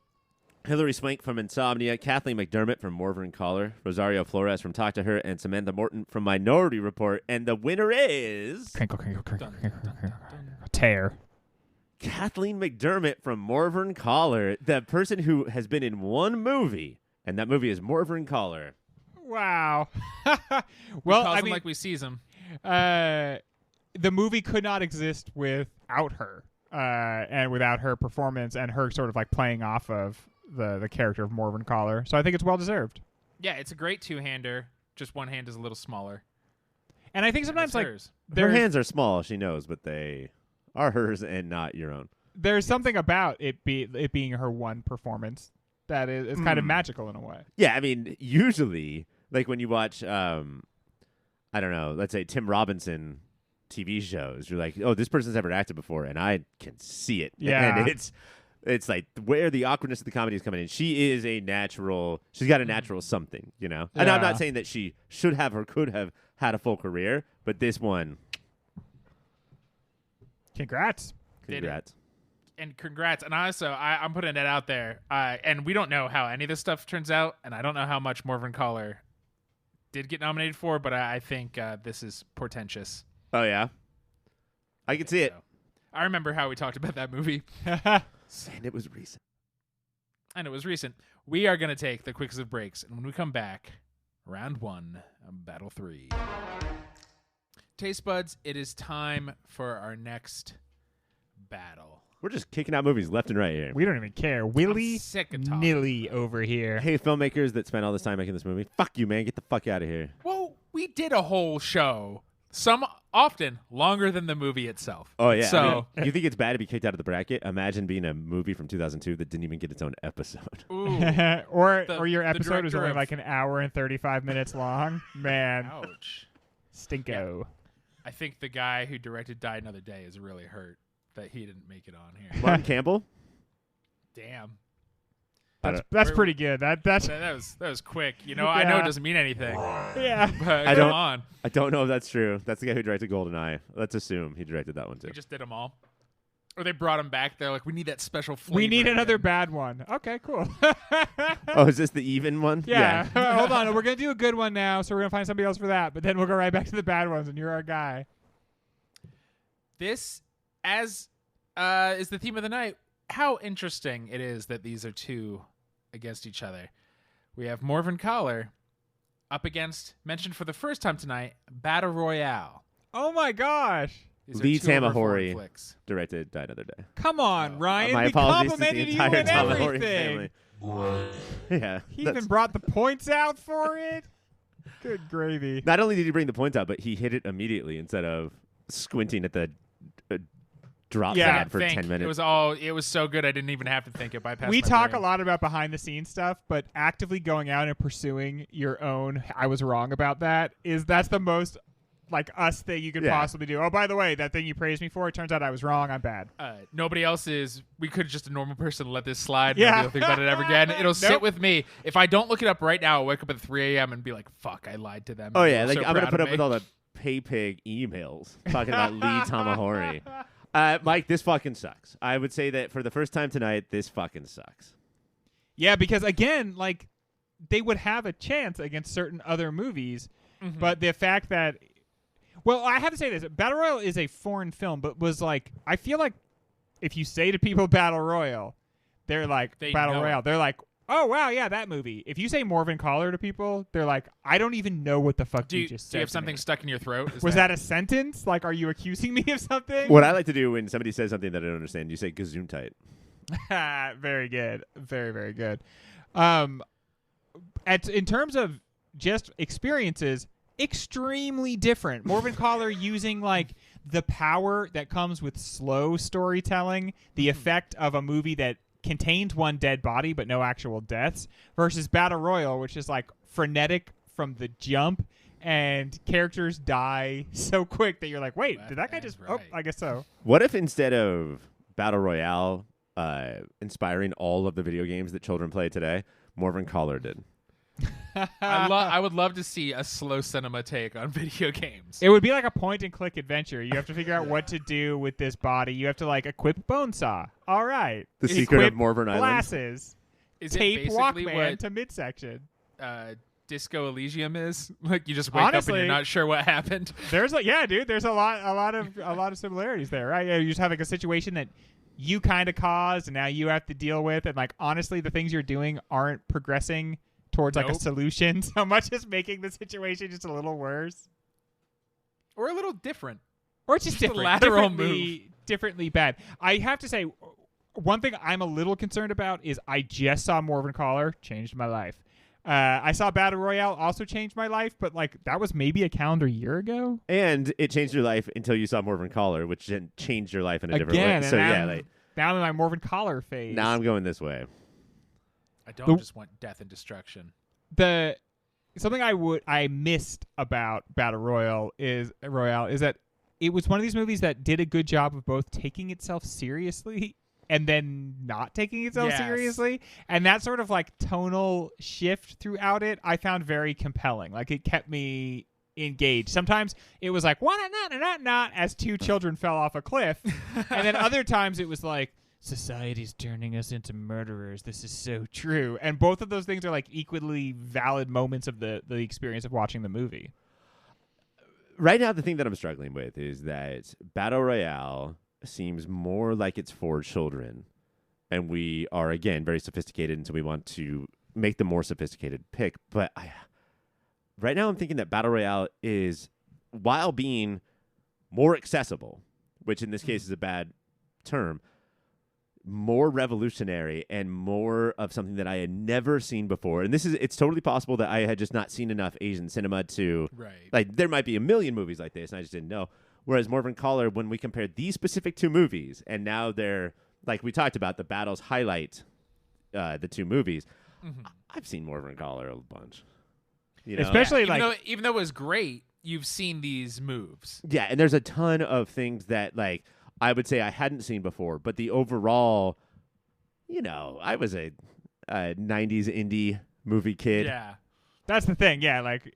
Hilary Swank from Insomnia, Kathleen McDermott from Morvern Callar, Rosario Flores from Talk to Her, and Samantha Morton from Minority Report. And the winner is Crinkle, tear. Kathleen McDermott from Morvern Callar, the person who has been in one movie, and that movie is Morvern Callar. Wow. Well, I mean, like we sees him. the movie could not exist without her, and without her performance and her sort of like playing off of the character of Morvern Callar. So I think it's well deserved. Yeah, it's a great two-hander. Just one hand is a little smaller. And I think sometimes like Her hands are small, she knows, but they are hers and not your own. There's something about it being her one performance that is kind of magical in a way. Yeah, I mean, usually, like when you watch, I don't know, let's say Tim Robinson TV shows, you're like, oh, this person's never acted before, and I can see it. Yeah. And it's like where the awkwardness of the comedy is coming in. She is a natural, she's got a natural something, you know? And I'm Yeah. not saying that she should have or could have had a full career, but this one, Congrats. congrats. And congrats. And also, I'm putting it out there. And we don't know how any of this stuff turns out, and I don't know how much Morvern Callar did get nominated for, but I think this is portentous. Oh, yeah? I can see it. So, I remember how we talked about that movie. And it was recent. And it was recent. We are going to take the quickest of breaks, and when we come back, round 1 of Battle 3. Taste buds, it is time for our next battle. We're just kicking out movies left and right here. We don't even care. Willy sick of talking. nilly over here. Hey, filmmakers that spent all this time making this movie, fuck you, man. Get the fuck out of here. Well, we did a whole show, some often longer than the movie itself. Oh, yeah. So, I mean, you think it's bad to be kicked out of the bracket? Imagine being a movie from 2002 that didn't even get its own episode. ooh, or your episode is director only of- like an hour and 35 minutes long. Man, ouch. stinko. I think the guy who directed Die Another Day is really hurt that he didn't make it on here. Martin Campbell? Damn. That's pretty good. That was quick. You know, I know it doesn't mean anything. yeah. But I come don't- on. I don't know if that's true. That's the guy who directed GoldenEye. Let's assume he directed that one, too. We just did them all. Or they brought him back. They're like, we need that special flavor. We need another again. bad one. Okay, cool. Oh, is this the even one? Yeah. Hold on. We're going to do a good one now, so we're going to find somebody else for that. But then we'll go right back to the bad ones, and you're our guy. This, as is the theme of the night. How interesting it is that these are two against each other. We have Morvern Callar up against, mentioned for the first time tonight, Battle Royale. Oh my gosh. These are Lee two of our foreign Tamahori flicks. directed Die Another Day. Come on, Ryan. My We apologies to the complimented you entire and Tamahori everything. family. Yeah. He that's- even brought the points out for it. Good gravy. Not only did he bring the points out, but he hit it immediately instead of squinting at the drop pad for 10 minutes. It was so good I didn't even have to think it bypassed We my talk brain. a lot about behind the scenes stuff, but actively going out and pursuing your own I was wrong about that's the most like us thing you could Yeah. possibly do. Oh, by the way, that thing you praised me for, it turns out I was wrong. I'm bad. Nobody else is. We could just a normal person let this slide. Yeah. And nobody will think about it ever again. It'll sit Nope. with me. If I don't look it up right now, I'll wake up at 3 a.m. and be like, "Fuck, I lied to them." Oh and yeah, they're like so I'm gonna proud put of up with me. all the pay-pig emails talking about Lee Tamahori. Mike, this fucking sucks. I would say that for the first time tonight, this fucking sucks. Yeah, because again, like they would have a chance against certain other movies, but the fact that well, I have to say this. Battle Royale is a foreign film, but was like I feel like if you say to people Battle Royale, they're like They Battle know Royale. it. They're like, "Oh, wow, yeah, that movie." If you say Morvern Callar to people, they're like, "I don't even know what the fuck Do you you, just do you said." have to something me." stuck in your throat? Was that a sentence? Like, are you accusing me of something? What I like to do when somebody says something that I don't understand, you say gesundheit. Very good. Very, very good. In terms of just experiences, extremely different. Morvern Callar using like the power that comes with slow storytelling, the effect of a movie that contains one dead body but no actual deaths, versus Battle Royale, which is like frenetic from the jump, and characters die so quick that you're like, wait, did that guy just? Right. Oh, I guess so. What if instead of Battle Royale inspiring all of the video games that children play today, Morvern Callar did? I would love to see a slow cinema take on video games. It would be like a point and click adventure. You have to figure out what to do with this body. You have to like equip bone saw. All right. The secret Equip of Morvern Island. glasses. Is it Tape basically Walkman what to midsection. Disco Elysium is? Like you just wake up and Honestly, you're not sure what happened. There's there's a lot of similarities there, right? Yeah, you just have like a situation that you kind of caused and now you have to deal with, and like honestly the things you're doing aren't progressing towards like a Nope. solution so much as making the situation just a little worse. Or a little different. Or it's just Just a different. lateral Differently bad. I have to say, one thing I'm a little concerned about is I just saw Morvern Callar, changed my life. I saw Battle Royale, also changed my life, but like that was maybe a calendar year ago. And it changed your life until you saw Morvern Callar, which then changed your life in a different Again, way. and So now yeah, I'm- like, now I'm in my Morvern Callar phase. now I'm going this way. I don't The- just want death and destruction. Something I missed about Battle Royale is that it was one of these movies that did a good job of both taking itself seriously and then not taking itself Yes. seriously, and that sort of like tonal shift throughout it I found very compelling. Like it kept me engaged. Sometimes it was like not as two children fell off a cliff, and then other times it was like society's turning us into murderers. This is so true. And both of those things are like equally valid moments of the experience of watching the movie. Right now, the thing that I'm struggling with is that Battle Royale seems more like it's for children, and we are again very sophisticated, and so we want to make the more sophisticated pick. But right now, I'm thinking that Battle Royale is, while being more accessible, which in this case is a bad term, more revolutionary and more of something that I had never seen before. And it's totally possible that I had just not seen enough Asian cinema to, Right. like, there might be a million movies like this and I just didn't know. Whereas Morvern Callar, when we compared these specific two movies, and now they're, like we talked about, the battles highlight the two movies. I've seen Morvern Callar a bunch. You know? Especially Even though it was great, you've seen these moves. Yeah, and there's a ton of things that, like, I would say I hadn't seen before, but the overall, you know, I was a 90s indie movie kid. Yeah. that's the thing. Yeah, like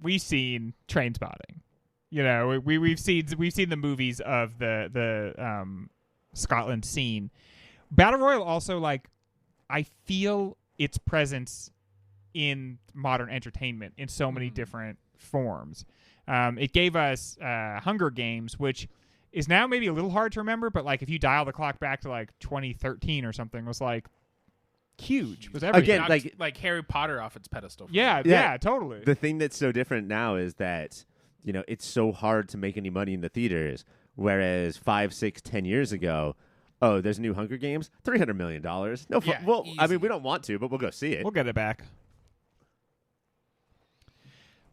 we've seen Train Spotting. You know, we've seen the movies of the Scotland scene. Battle Royale also, like, I feel its presence in modern entertainment in so many different forms. It gave us Hunger Games, which is now maybe a little hard to remember, but like if you dial the clock back to like 2013 or something, was like huge. Was everything. Again, like Harry Potter off its pedestal. Yeah, totally. The thing that's so different now is that, you know, it's so hard to make any money in the theaters, whereas 5, 6, 10 years ago, oh, there's new Hunger Games, $300 million. No, Yeah, well, I easy. mean, we don't want to, but we'll go see it. We'll get it back.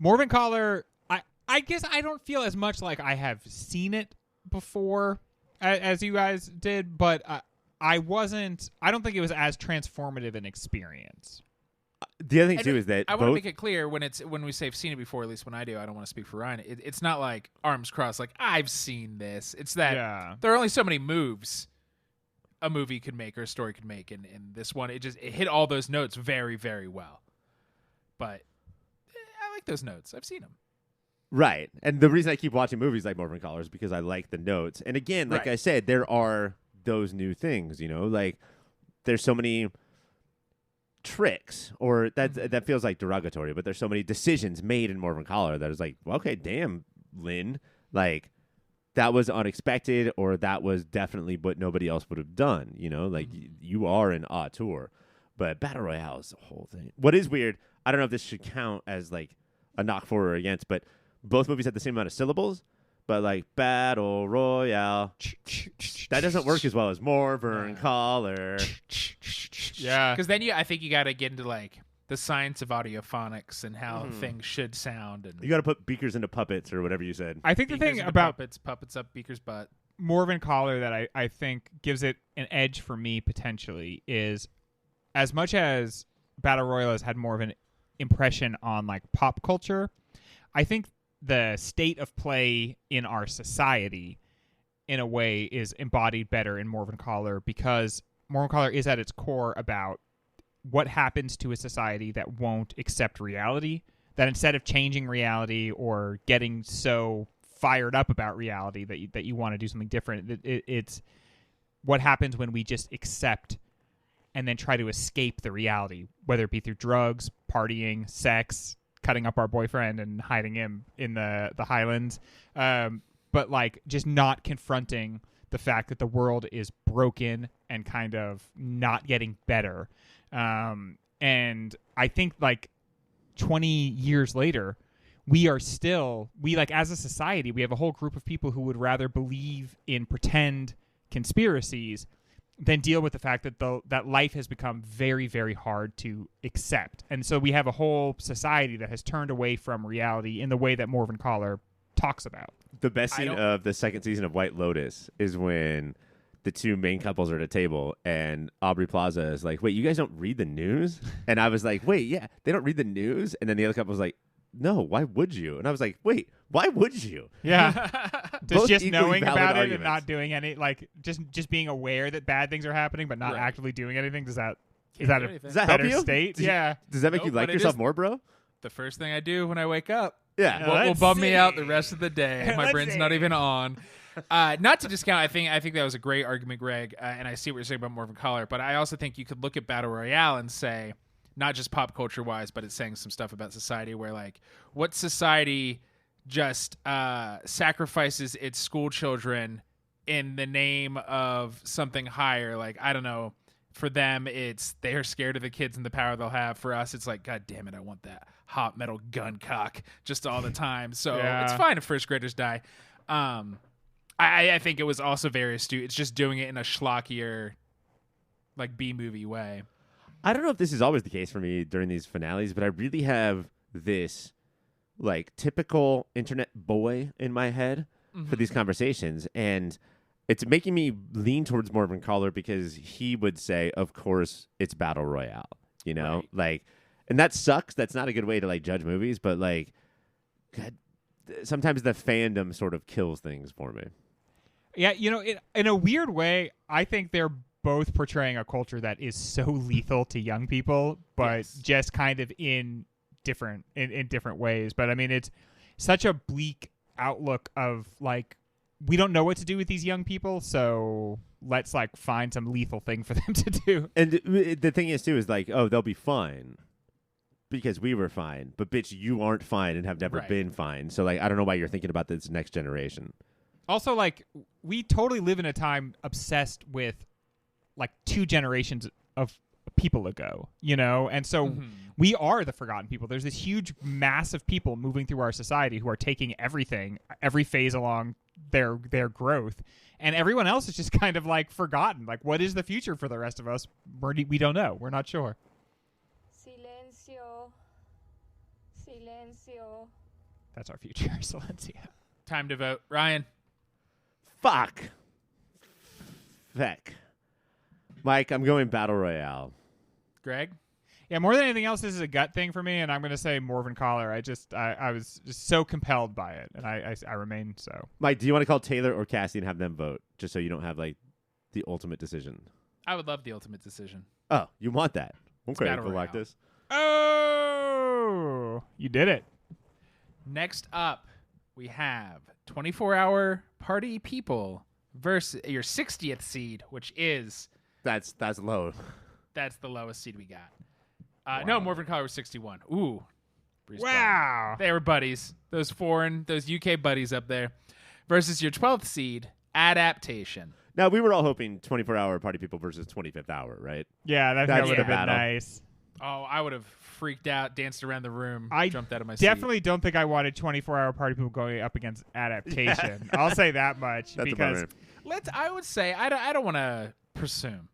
Morvern Callar, I guess I don't feel as much like I have seen it before as you guys did, but I don't think it was as transformative an experience. The other thing too is that I want to both make it clear when we say I've seen it before, at least when I do. I don't want to speak for Ryan. It's not like arms crossed, like I've seen this. It's that there are only so many moves a movie could make or a story could make, and this one it hit all those notes very, very well. But I like those notes. I've seen them. Right. And the reason I keep watching movies like Morvern Callar is because I like the notes. And again, like Right. I said, there are those new things, you know, like there's so many tricks, or that feels like derogatory, but there's so many decisions made in Morvern Callar that is like, well, okay, damn, Lynn, like that was unexpected, or that was definitely what nobody else would have done, you know, like you are an auteur. But Battle Royale is the whole thing. What is weird, I don't know if this should count as like a knock for or against, but both movies had the same amount of syllables, but like Battle Royale, that doesn't work as well as Morvern Callar. Yeah. Because then I think you got to get into like the science of audiophonics and how things should sound. And You got to put beakers into puppets or whatever you said. I think the Beakers thing into about puppets up Beaker's butt. Morvern Callar that I think gives it an edge for me potentially is, as much as Battle Royale has had more of an impression on like pop culture, I think the state of play in our society in a way is embodied better in Morvern Callar, because Morvern Callar is at its core about what happens to a society that won't accept reality, that instead of changing reality or getting so fired up about reality that you want to do something different, it's what happens when we just accept and then try to escape the reality, whether it be through drugs, partying, sex, cutting up our boyfriend and hiding him in the Highlands, but like just not confronting the fact that the world is broken and kind of not getting better. And I think like 20 years later, we like as a society, we have a whole group of people who would rather believe in pretend conspiracies than deal with the fact that that life has become very, very hard to accept. And so we have a whole society that has turned away from reality in the way that Morvern Callar talks about. The best scene of the second season of White Lotus is when the two main couples are at a table and Aubrey Plaza is like, wait, you guys don't read the news? And I was like, wait, yeah, they don't read the news? And then the other couple was like, no, why would you? And I was like, wait, why would you? Yeah. Both just equally knowing valid about it and arguments. not doing any, like just being aware that bad things are happening but not Right. actively doing anything, is that do a anything. Does that help better you? state? Does Yeah. Does that make Nope, you like but it yourself is- more, bro? The first thing I do when I wake up. Yeah. What will Let's bum me out the see. rest of the day? My Let's brain's not see. even on. Not to discount, I think that was a great argument, Greg, and I see what you're saying about Morvern Callar, but I also think you could look at Battle Royale and say, not just pop culture wise, but it's saying some stuff about society where like what society just sacrifices its school children in the name of something higher. Like, I don't know, for them it's they are scared of the kids and the power they'll have. For us it's like, god damn it, I want that hot metal gun cock just all the time. So Yeah. it's fine if first graders die. I think it was also very astute. It's just doing it in a schlockier, like B-movie way. I don't know if this is always the case for me during these finales, but I really have this like typical internet boy in my head for these conversations, and it's making me lean towards Morvern Callar because he would say, of course, it's Battle Royale, you know, Right. like, and that sucks. That's not a good way to like judge movies, but like, God, sometimes the fandom sort of kills things for me. Yeah, you know, in a weird way, I think they're both portraying a culture that is so lethal to young people, but Yes. just kind of in different ways. But I mean, it's such a bleak outlook of like, we don't know what to do with these young people, so let's like find some lethal thing for them to do. And the thing is too is like, oh, they'll be fine because we were fine, but bitch, you aren't fine and have never Right. been fine. So like, I don't know why you're thinking about this next generation. Also, like, we totally live in a time obsessed with, like, 2 generations of people ago, you know? And so we are the forgotten people. There's this huge mass of people moving through our society who are taking everything, every phase along their growth. And everyone else is just kind of, like, forgotten. Like, what is the future for the rest of us? We don't know. We're not sure. Silencio. Silencio. That's our future, Silencio. Time to vote. Ryan. Fuck. Feck. Mike, I'm going Battle Royale. Greg. Yeah, more than anything else, this is a gut thing for me, and I'm going to say Morvern Callar. I was just so compelled by it, and I remain so. Mike, do you want to call Taylor or Cassie and have them vote, just so you don't have like the ultimate decision? I would love the ultimate decision. Oh, you want that? Okay, Battle go like Royale. this. Oh, you did it. Next up, we have 24-hour Party People versus your 60th seed, which is That's low. that's the lowest seed we got. Wow. No, Morvern Callar was 61. Ooh. Bruce Wow. Brown. They were buddies. Those UK buddies up there. Versus your 12th seed, Adaptation. Now, we were all hoping 24-hour Party People versus 25th Hour, right? Yeah, that That's would have the been battle. nice. Oh, I would have freaked out, danced around the room, I jumped out of my seat. Definitely don't think I wanted 24-hour Party People going up against Adaptation. I'll say that much. That's because a bummer. I would say, I don't want to presume.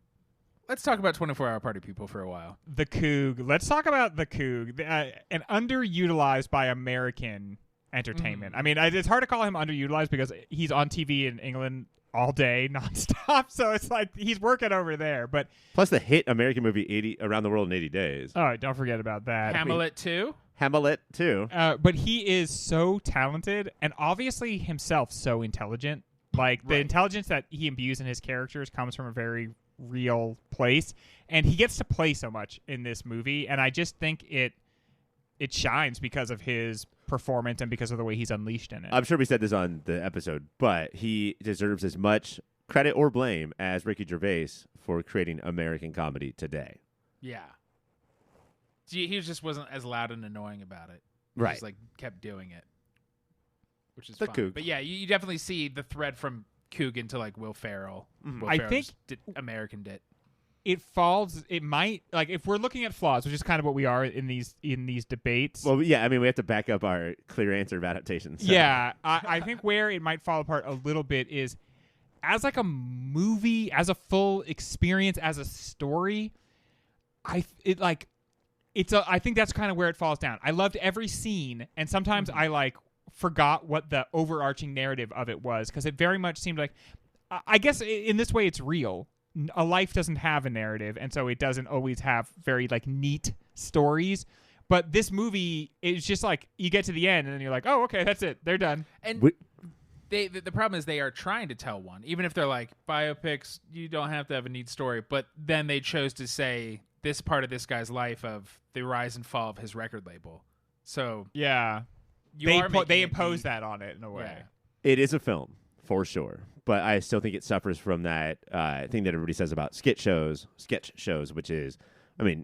Let's talk about 24-hour Party People for a while. the Coug. Let's talk about the Coug. And underutilized by American entertainment. I mean, it's hard to call him underutilized because he's on TV in England all day, nonstop. So it's like he's working over there. But Plus the hit American movie Around the World in 80 Days. oh, don't forget about that. Hamlet 2? Hamlet, too. But he is so talented and obviously himself so intelligent. Like the Right. intelligence that he imbues in his characters comes from a very real place, and he gets to play so much in this movie, and I just think it shines because of his performance and because of the way he's unleashed in it. I'm sure we said this on the episode, but he deserves as much credit or blame as Ricky Gervais for creating American comedy today. Yeah. He just wasn't as loud and annoying about it. He Right. just like kept doing it, which is The fun. Coug. But yeah, you definitely see the thread from Coogan to like Will Ferrell. Will I Ferrell think- just Americaned it. It might, like, if we're looking at flaws, which is kind of what we are in these debates. Well, yeah, I mean, we have to back up our clear answer of adaptation. So. Yeah, I think where it might fall apart a little bit is as like a movie, as a full experience, as a story. I think that's kind of where it falls down. I loved every scene, and sometimes I like forgot what the overarching narrative of it was because it very much seemed like, I guess in this way it's real. A life doesn't have a narrative, and so it doesn't always have very like neat stories. But this movie is just like you get to the end and then you're like, oh, okay, that's it. They're done. And the problem is they are trying to tell one. Even if they're like biopics, you don't have to have a neat story. But then they chose to say this part of this guy's life of the rise and fall of his record label. So Yeah, they impose that on it in a way. Yeah. It is a film, for sure. But I still think it suffers from that thing that everybody says about sketch shows, which is, I mean,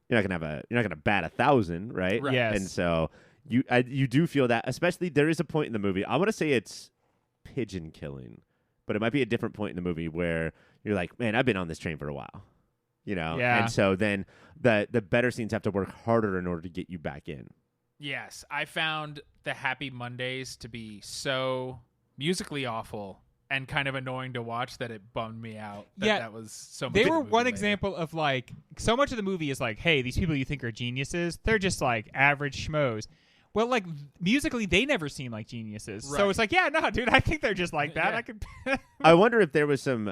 you're not gonna bat 1,000, right? Right. Yes. And so you do feel that, especially there is a point in the movie. I want to say it's pigeon killing, but it might be a different point in the movie where you're like, man, I've been on this train for a while, you know. Yeah. And so then the better scenes have to work harder in order to get you back in. Yes, I found the Happy Mondays to be so musically awful and kind of annoying to watch that it bummed me out. That was so much. They of the were movie one later. example of like so much of the movie is like, hey, these people you think are geniuses, they're just like average schmoes. Well, like musically, they never seem like geniuses. So Right. it's like, yeah, no, dude, I think they're just like that. Yeah. I could. I wonder if there was some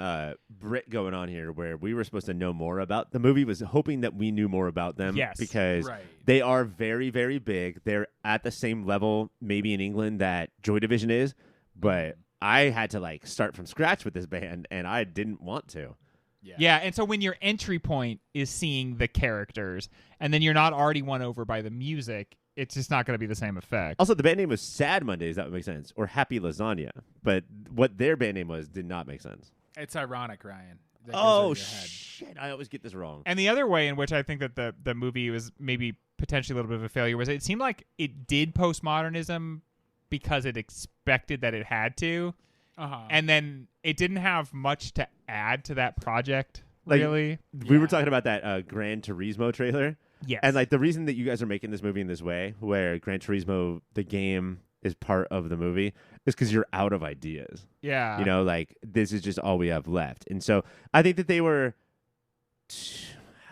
Brit going on here where we were supposed to know more about the movie, was hoping that we knew more about them. Yes. Because Right. they are very, very big. They're at the same level, maybe in England, that Joy Division is. But I had to like start from scratch with this band, and I didn't want to. Yeah, and so when your entry point is seeing the characters, and then you're not already won over by the music, it's just not going to be the same effect. Also, the band name was Sad Mondays. That would make sense. Or Happy Lasagna. But what their band name was did not make sense. It's ironic, Ryan. That goes Oh, over your head. shit. I always get this wrong. And the other way in which I think that the movie was maybe potentially a little bit of a failure was it seemed like it did postmodernism because it expected that it had to. and then it didn't have much to add to that project. Like, really, we were talking about that Gran Turismo trailer. yes, And like the reason that you guys are making this movie in this way, where Gran Turismo, the game, is part of the movie, is because you're out of ideas. yeah, You know, like this is just all we have left. And so I think that they were.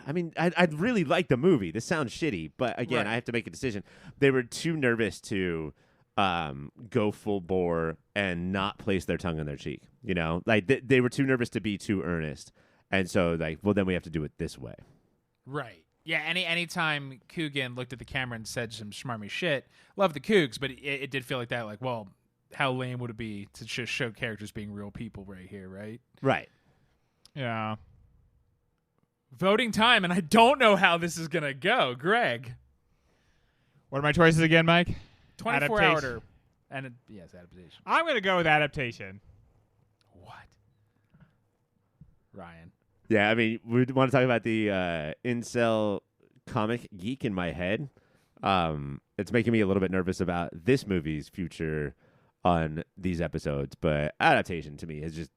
I mean, I'd really like the movie. This sounds shitty, but again, Right. I have to make a decision. They were too nervous to go full bore and not place their tongue in their cheek. You know, like they were too nervous to be too earnest. And so, like, well, then we have to do it this way. Right. Yeah, anytime Coogan looked at the camera and said some smarmy shit, love the Cougs, but it did feel like that, like, well, how lame would it be to just show characters being real people right here, right? Right. yeah. Voting time, and I don't know how this is going to go. Greg. What are my choices again, Mike? 24 Adaptation. hour. And yes, adaptation. I'm gonna go with adaptation. What? Ryan. Yeah, I mean, we want to talk about the incel comic geek in my head. It's making me a little bit nervous about this movie's future on these episodes, but adaptation to me is just,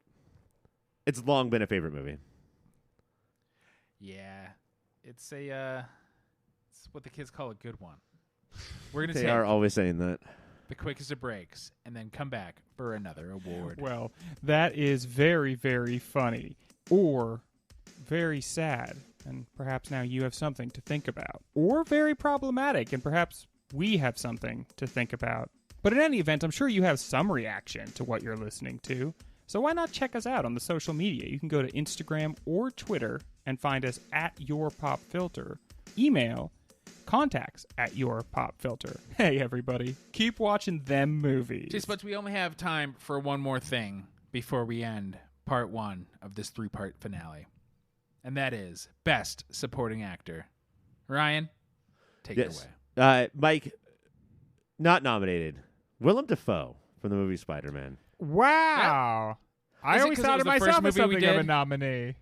it's long been a favorite movie. Yeah. It's it's what the kids call a good one. We're going to They take are always saying that. the quickest of breaks and then come back for another award. Well, that is very, very funny, or very sad, and perhaps now you have something to think about, or very problematic, and perhaps we have something to think about. But in any event, I'm sure you have some reaction to what you're listening to. So why not check us out on the social media? You can go to Instagram or Twitter and find us at YourPopFilter. Email contacts@YourPopFilter. Hey, everybody, keep watching them movies. Just, but we only have time for one more thing before we end part 1 of this 3-part finale. And that is Best Supporting Actor. Ryan, take it away. Mike, not nominated. Willem Dafoe from the movie Spider-Man. Wow. I Is it always 'cause it thought was of the first myself as movie we something of a did? nominee.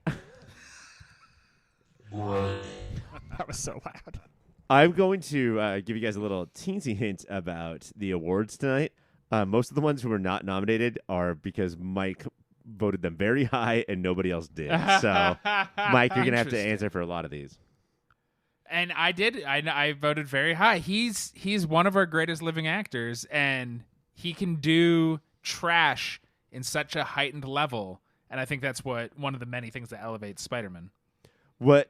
That was so loud. I'm going to give you guys a little teensy hint about the awards tonight. Most of the ones who were not nominated are because Mike voted them very high and nobody else did. So, Mike, you're going to have to Interesting. answer for a lot of these. And I did. I voted very high. He's one of our greatest living actors, and he can do trash in such a heightened level. And I think that's one of the many things that elevates Spider-Man. What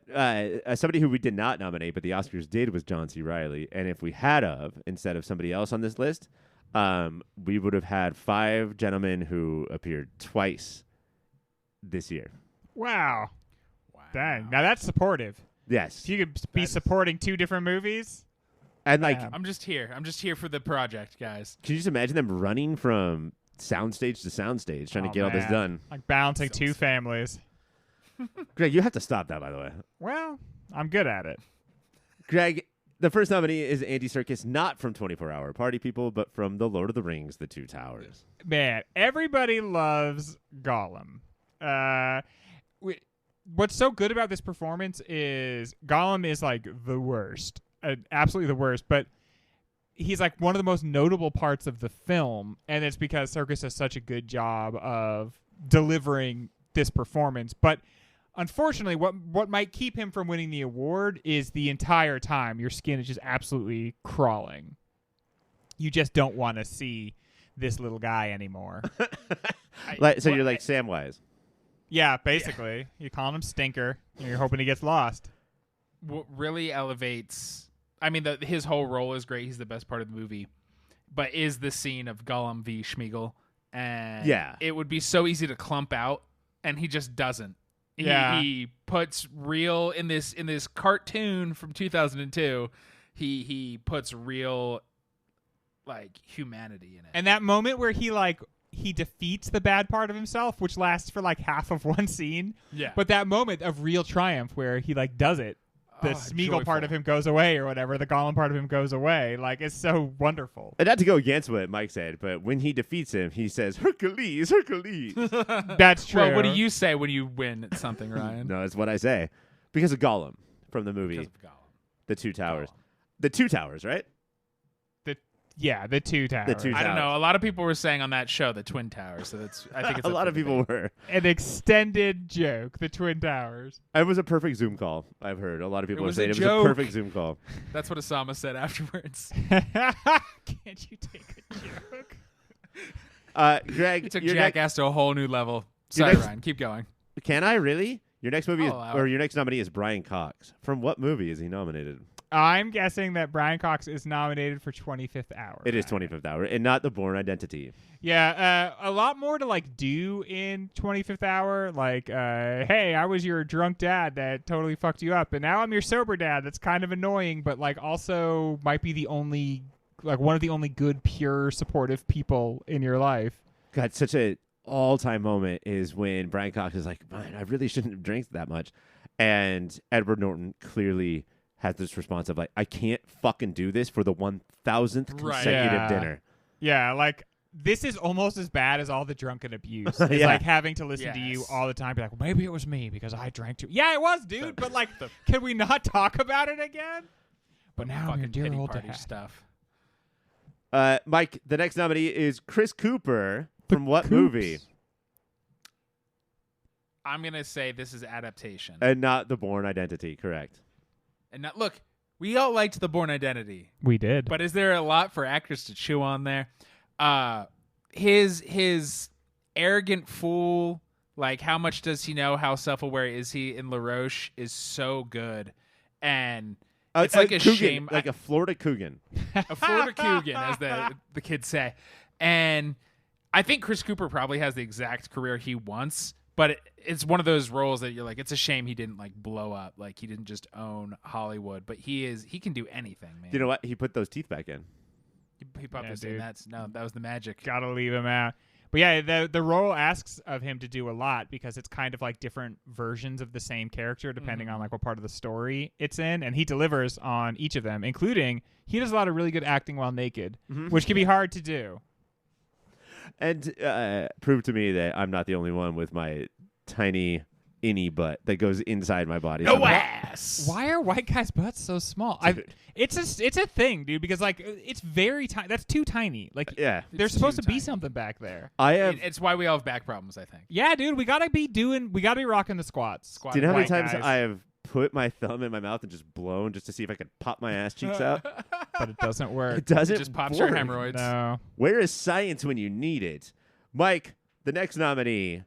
somebody who we did not nominate, but the Oscars did, was John C. Reilly. And if we had instead of somebody else on this list, we would have had 5 gentlemen who appeared twice this year. Wow. Dang. Now that's supportive. Yes. If you could be supporting 2 different movies. And like, Yeah. I'm just here. I'm just here for the project, guys. can you just imagine them running from soundstage to soundstage trying to Oh, get all this man. done? Like balancing 2 families. Greg, you have to stop that, by the way. Well, I'm good at it. Greg, the first nominee is Andy Serkis, not from 24 Hour Party People, but from The Lord of the Rings, The Two Towers. Man, everybody loves Gollum. What's so good about this performance is Gollum is like the worst, absolutely the worst, but he's like one of the most notable parts of the film, and it's because Serkis does such a good job of delivering this performance. But unfortunately, what might keep him from winning the award is the entire time your skin is just absolutely crawling. You just don't want to see this little guy anymore. So you're like Samwise. Yeah, basically. You call him Stinker, and you're hoping he gets lost. What really elevates, I mean, his whole role is great. He's the best part of the movie, but is the scene of Gollum v. Schmeagol, and Yeah. it would be so easy to clump out, and he just doesn't. Yeah. He puts real in this cartoon from 2002. He puts real like humanity in it. And that moment where he defeats the bad part of himself, which lasts for like half of one scene. Yeah. But that moment of real triumph where he like does it, the Smeagol part joyful. of him goes away or whatever, the Gollum part of him goes away. Like, it's so wonderful. And not to go against what Mike said, but when he defeats him, he says, Hercules, Hercules. That's true. Well, what do you say when you win at something, Ryan? No, that's what I say. Because of Gollum from the movie Because of Gollum. The Two Towers. Gollum. The Two Towers, right? The Yeah, the two towers. Two I don't Towers. know. A lot of people were saying on that show the Twin Towers, so that's I think it's A up lot for of people debate. were. An extended joke, the Twin Towers. It was a perfect Zoom call. I've heard a lot of people were was a saying it was joke. a perfect Zoom call. That's what Osama said afterwards. Can't you take a joke? Greg, He took your Jackass to a whole new level. Your Sorry, next- Ryan. Keep going. can I really? Your next movie I'll allow or it. your next nominee is Brian Cox. From what movie is he nominated? I'm guessing that Brian Cox is nominated for 25th Hour. It is 25th Hour, and not The Bourne Identity. Yeah, a lot more to like do in 25th Hour. Like, hey, I was your drunk dad that totally fucked you up, and now I'm your sober dad. That's kind of annoying, but like also might be the only, like one of the only good, pure, supportive people in your life. God, such a all-time moment is when Brian Cox is like, man, I really shouldn't have drank that much. And Edward Norton clearly has this response of like, I can't fucking do this for the 1000th consecutive Yeah. dinner. Yeah, like this is almost as bad as all the drunken abuse. It's Yeah. like having to listen to you Yes. all the time. Be like, well, maybe it was me because I drank too. Yeah, it was, dude. But like, can we not talk about it again? But now I'm your Fucking dear pity old party dad. stuff. Mike, the next nominee is Chris Cooper. From what movie? I'm gonna say this is adaptation. And not The Bourne Identity, correct. And now, look, we all liked The Bourne Identity, We did. but is there a lot for actors to chew on there? His arrogant fool, like how much does he know? How self-aware is he in LaRoche is so good, and it's like a Coogan, shame, like a Florida Coogan. a Florida Coogan, as the kids say, and I think Chris Cooper probably has the exact career he wants. But it's one of those roles that you're like, it's a shame he didn't like blow up, like he didn't just own Hollywood. But he can do anything, man. You know what? He put those teeth back in. He popped Yeah, this in. dude. That was the magic. Gotta leave him out. But yeah, the role asks of him to do a lot because it's kind of like different versions of the same character depending on like what part of the story it's in, and he delivers on each of them, including he does a lot of really good acting while naked, which can be hard to do. And prove to me that I'm not the only one with my tiny innie butt that goes inside my body. No somehow. ass. Why are white guys' butts so small? It's a thing, dude. Because like it's very tiny. That's too tiny. Like Yeah. there's It's supposed too to be tiny. something back there. I have. It's why we all have back problems, I think. Yeah, dude. We gotta be rocking the squats. Do you know how many white times guys. I have put my thumb in my mouth and just blown just to see if I could pop my ass cheeks out? But it doesn't work. It doesn't. Just pops your work. hemorrhoids. No. Where is science when you need it? Mike, the next nominee.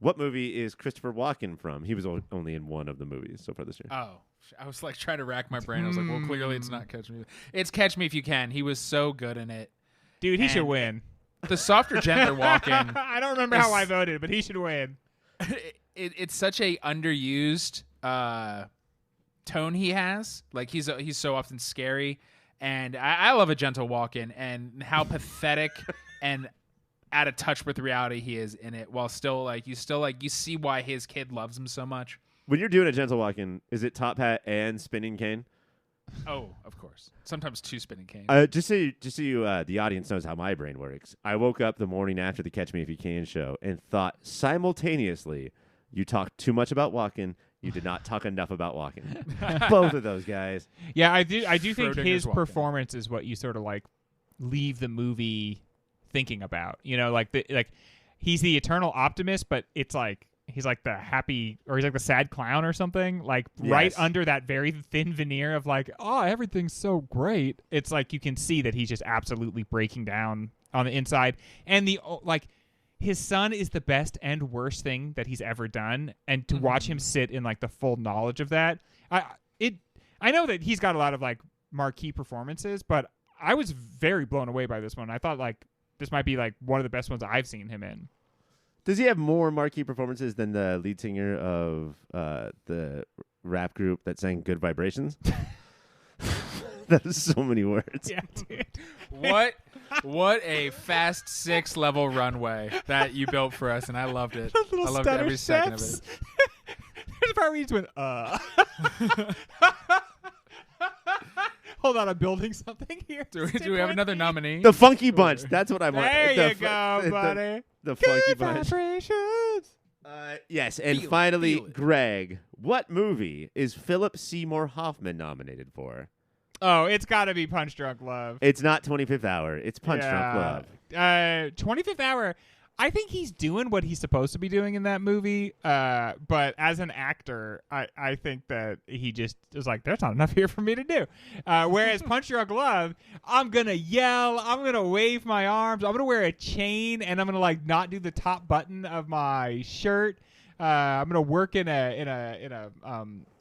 What movie is Christopher Walken from? He was only in one of the movies so far this year. Oh, I was like trying to rack my brain. I was like, well, clearly it's not Catch Me. It's Catch Me If You Can. He was so good in it. Dude, he should And- win. The softer, gentler Walken. I don't remember how I voted, but he should win. It's such a underused tone he has. Like he's so often scary, and I love a gentle Walken and how pathetic and out of touch with reality he is in it, while still you see why his kid loves him so much. When you're doing a gentle walking, is it top hat and spinning cane? Oh, of course. Sometimes two spinning canes. Just so you, the audience knows how my brain works. I woke up the morning after the Catch Me If You Can show and thought simultaneously, you talked too much about walking. You did not talk enough about walking. Both of those guys. Yeah, I do think Schrodinger's his Walken. performance is what you sort of like leave the movie thinking about. You know, like he's the eternal optimist, but it's like he's like the happy, or he's like the sad clown or something. Like right Yes. under that very thin veneer of like, oh, everything's so great. It's like you can see that he's just absolutely breaking down on the inside, and his son is the best and worst thing that he's ever done, and to watch him sit in like the full knowledge of that, I know that he's got a lot of like marquee performances, but I was very blown away by this one. I thought like this might be like one of the best ones I've seen him in. Does he have more marquee performances than the lead singer of the rap group that sang Good Vibrations? That is so many words. Yeah, dude. What a Fast 6 level runway that you built for us, and I loved it. I Little loved stutter every second of steps. it. There's a part where he just went, Hold on, I'm building something here. Do Stick we have with another me. nominee? The Funky Bunch. That's what I want. There The you go, buddy. The Funky Good Bunch. vibrations. Yes, and Feel it, finally, feel it. Greg, what movie is Philip Seymour Hoffman nominated for? Oh, it's got to be Punch Drunk Love. It's not 25th Hour. It's Punch Drunk Love. 25th Hour. I think he's doing what he's supposed to be doing in that movie. But as an actor, I think that he just is like, there's not enough here for me to do. Whereas Punch Drunk Love, I'm gonna yell, I'm gonna wave my arms, I'm gonna wear a chain, and I'm gonna like not do the top button of my shirt. I'm gonna work in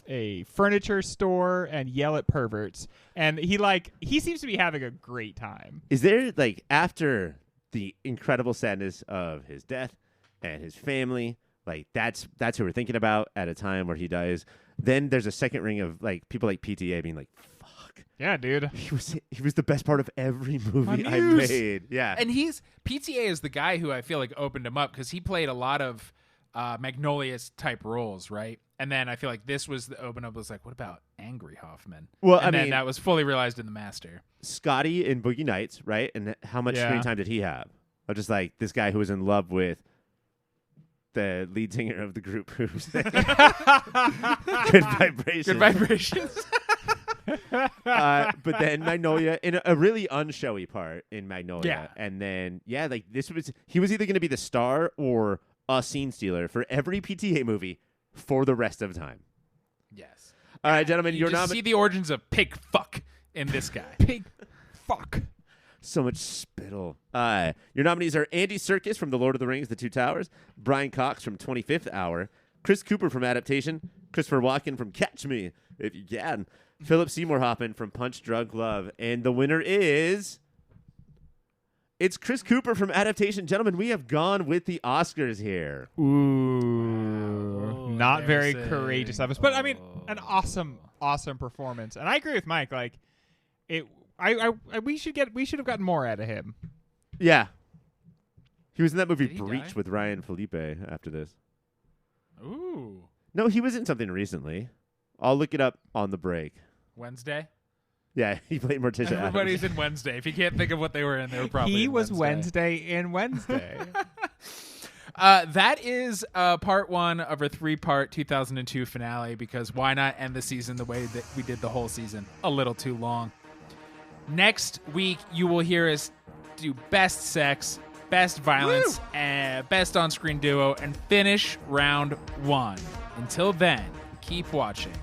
a furniture store and yell at perverts. And he seems to be having a great time. Is there like after the incredible sadness of his death and his family, like that's who we're thinking about at a time where he dies. Then there's a second ring of like people like PTA being like, "Fuck, yeah, dude, he was the best part of every movie I made." Yeah, and PTA is the guy who I feel like opened him up because he played a lot of Magnolia's type roles, right? And then I feel like this was the open up was like, what about Angry Hoffman? Well, and I then mean, that was fully realized in The Master. Scotty in Boogie Nights, right? And how much screen time did he have? Of just like this guy who was in love with the lead singer of the group who's Good Vibrations. Good Vibrations. But then Magnolia in a really unshowy part in Magnolia. Yeah. And then, like he was either going to be the star or a scene stealer for every PTA movie for the rest of time. Yes. All right, gentlemen, You you're just see the origins of pig fuck in this guy. Pig fuck. So much spittle. Your nominees are Andy Serkis from The Lord of the Rings, The Two Towers, Brian Cox from 25th Hour, Chris Cooper from Adaptation, Christopher Walken from Catch Me If You Can, Philip Seymour Hoffman from Punch Drunk Love, and the winner is... It's Chris Cooper from Adaptation. Gentlemen, we have gone with the Oscars here. Ooh. Not very courageous of us. But, I mean, an awesome performance. And I agree with Mike. Like, we should have gotten more out of him. Yeah. He was in that movie Did he Breach die? with Ryan Felipe after this. Ooh. No, he was in something recently. I'll look it up on the break. Wednesday? Yeah, he played Morticia Adams. Everybody's in Wednesday. If you can't think of what they were in, they were probably He in was Wednesday. in Wednesday. That is part one of our 3-part 2002 finale because why not end the season the way that we did the whole season? A little too long. Next week, you will hear us do best sex, best violence, and best on-screen duo, and finish round 1. Until then, keep watching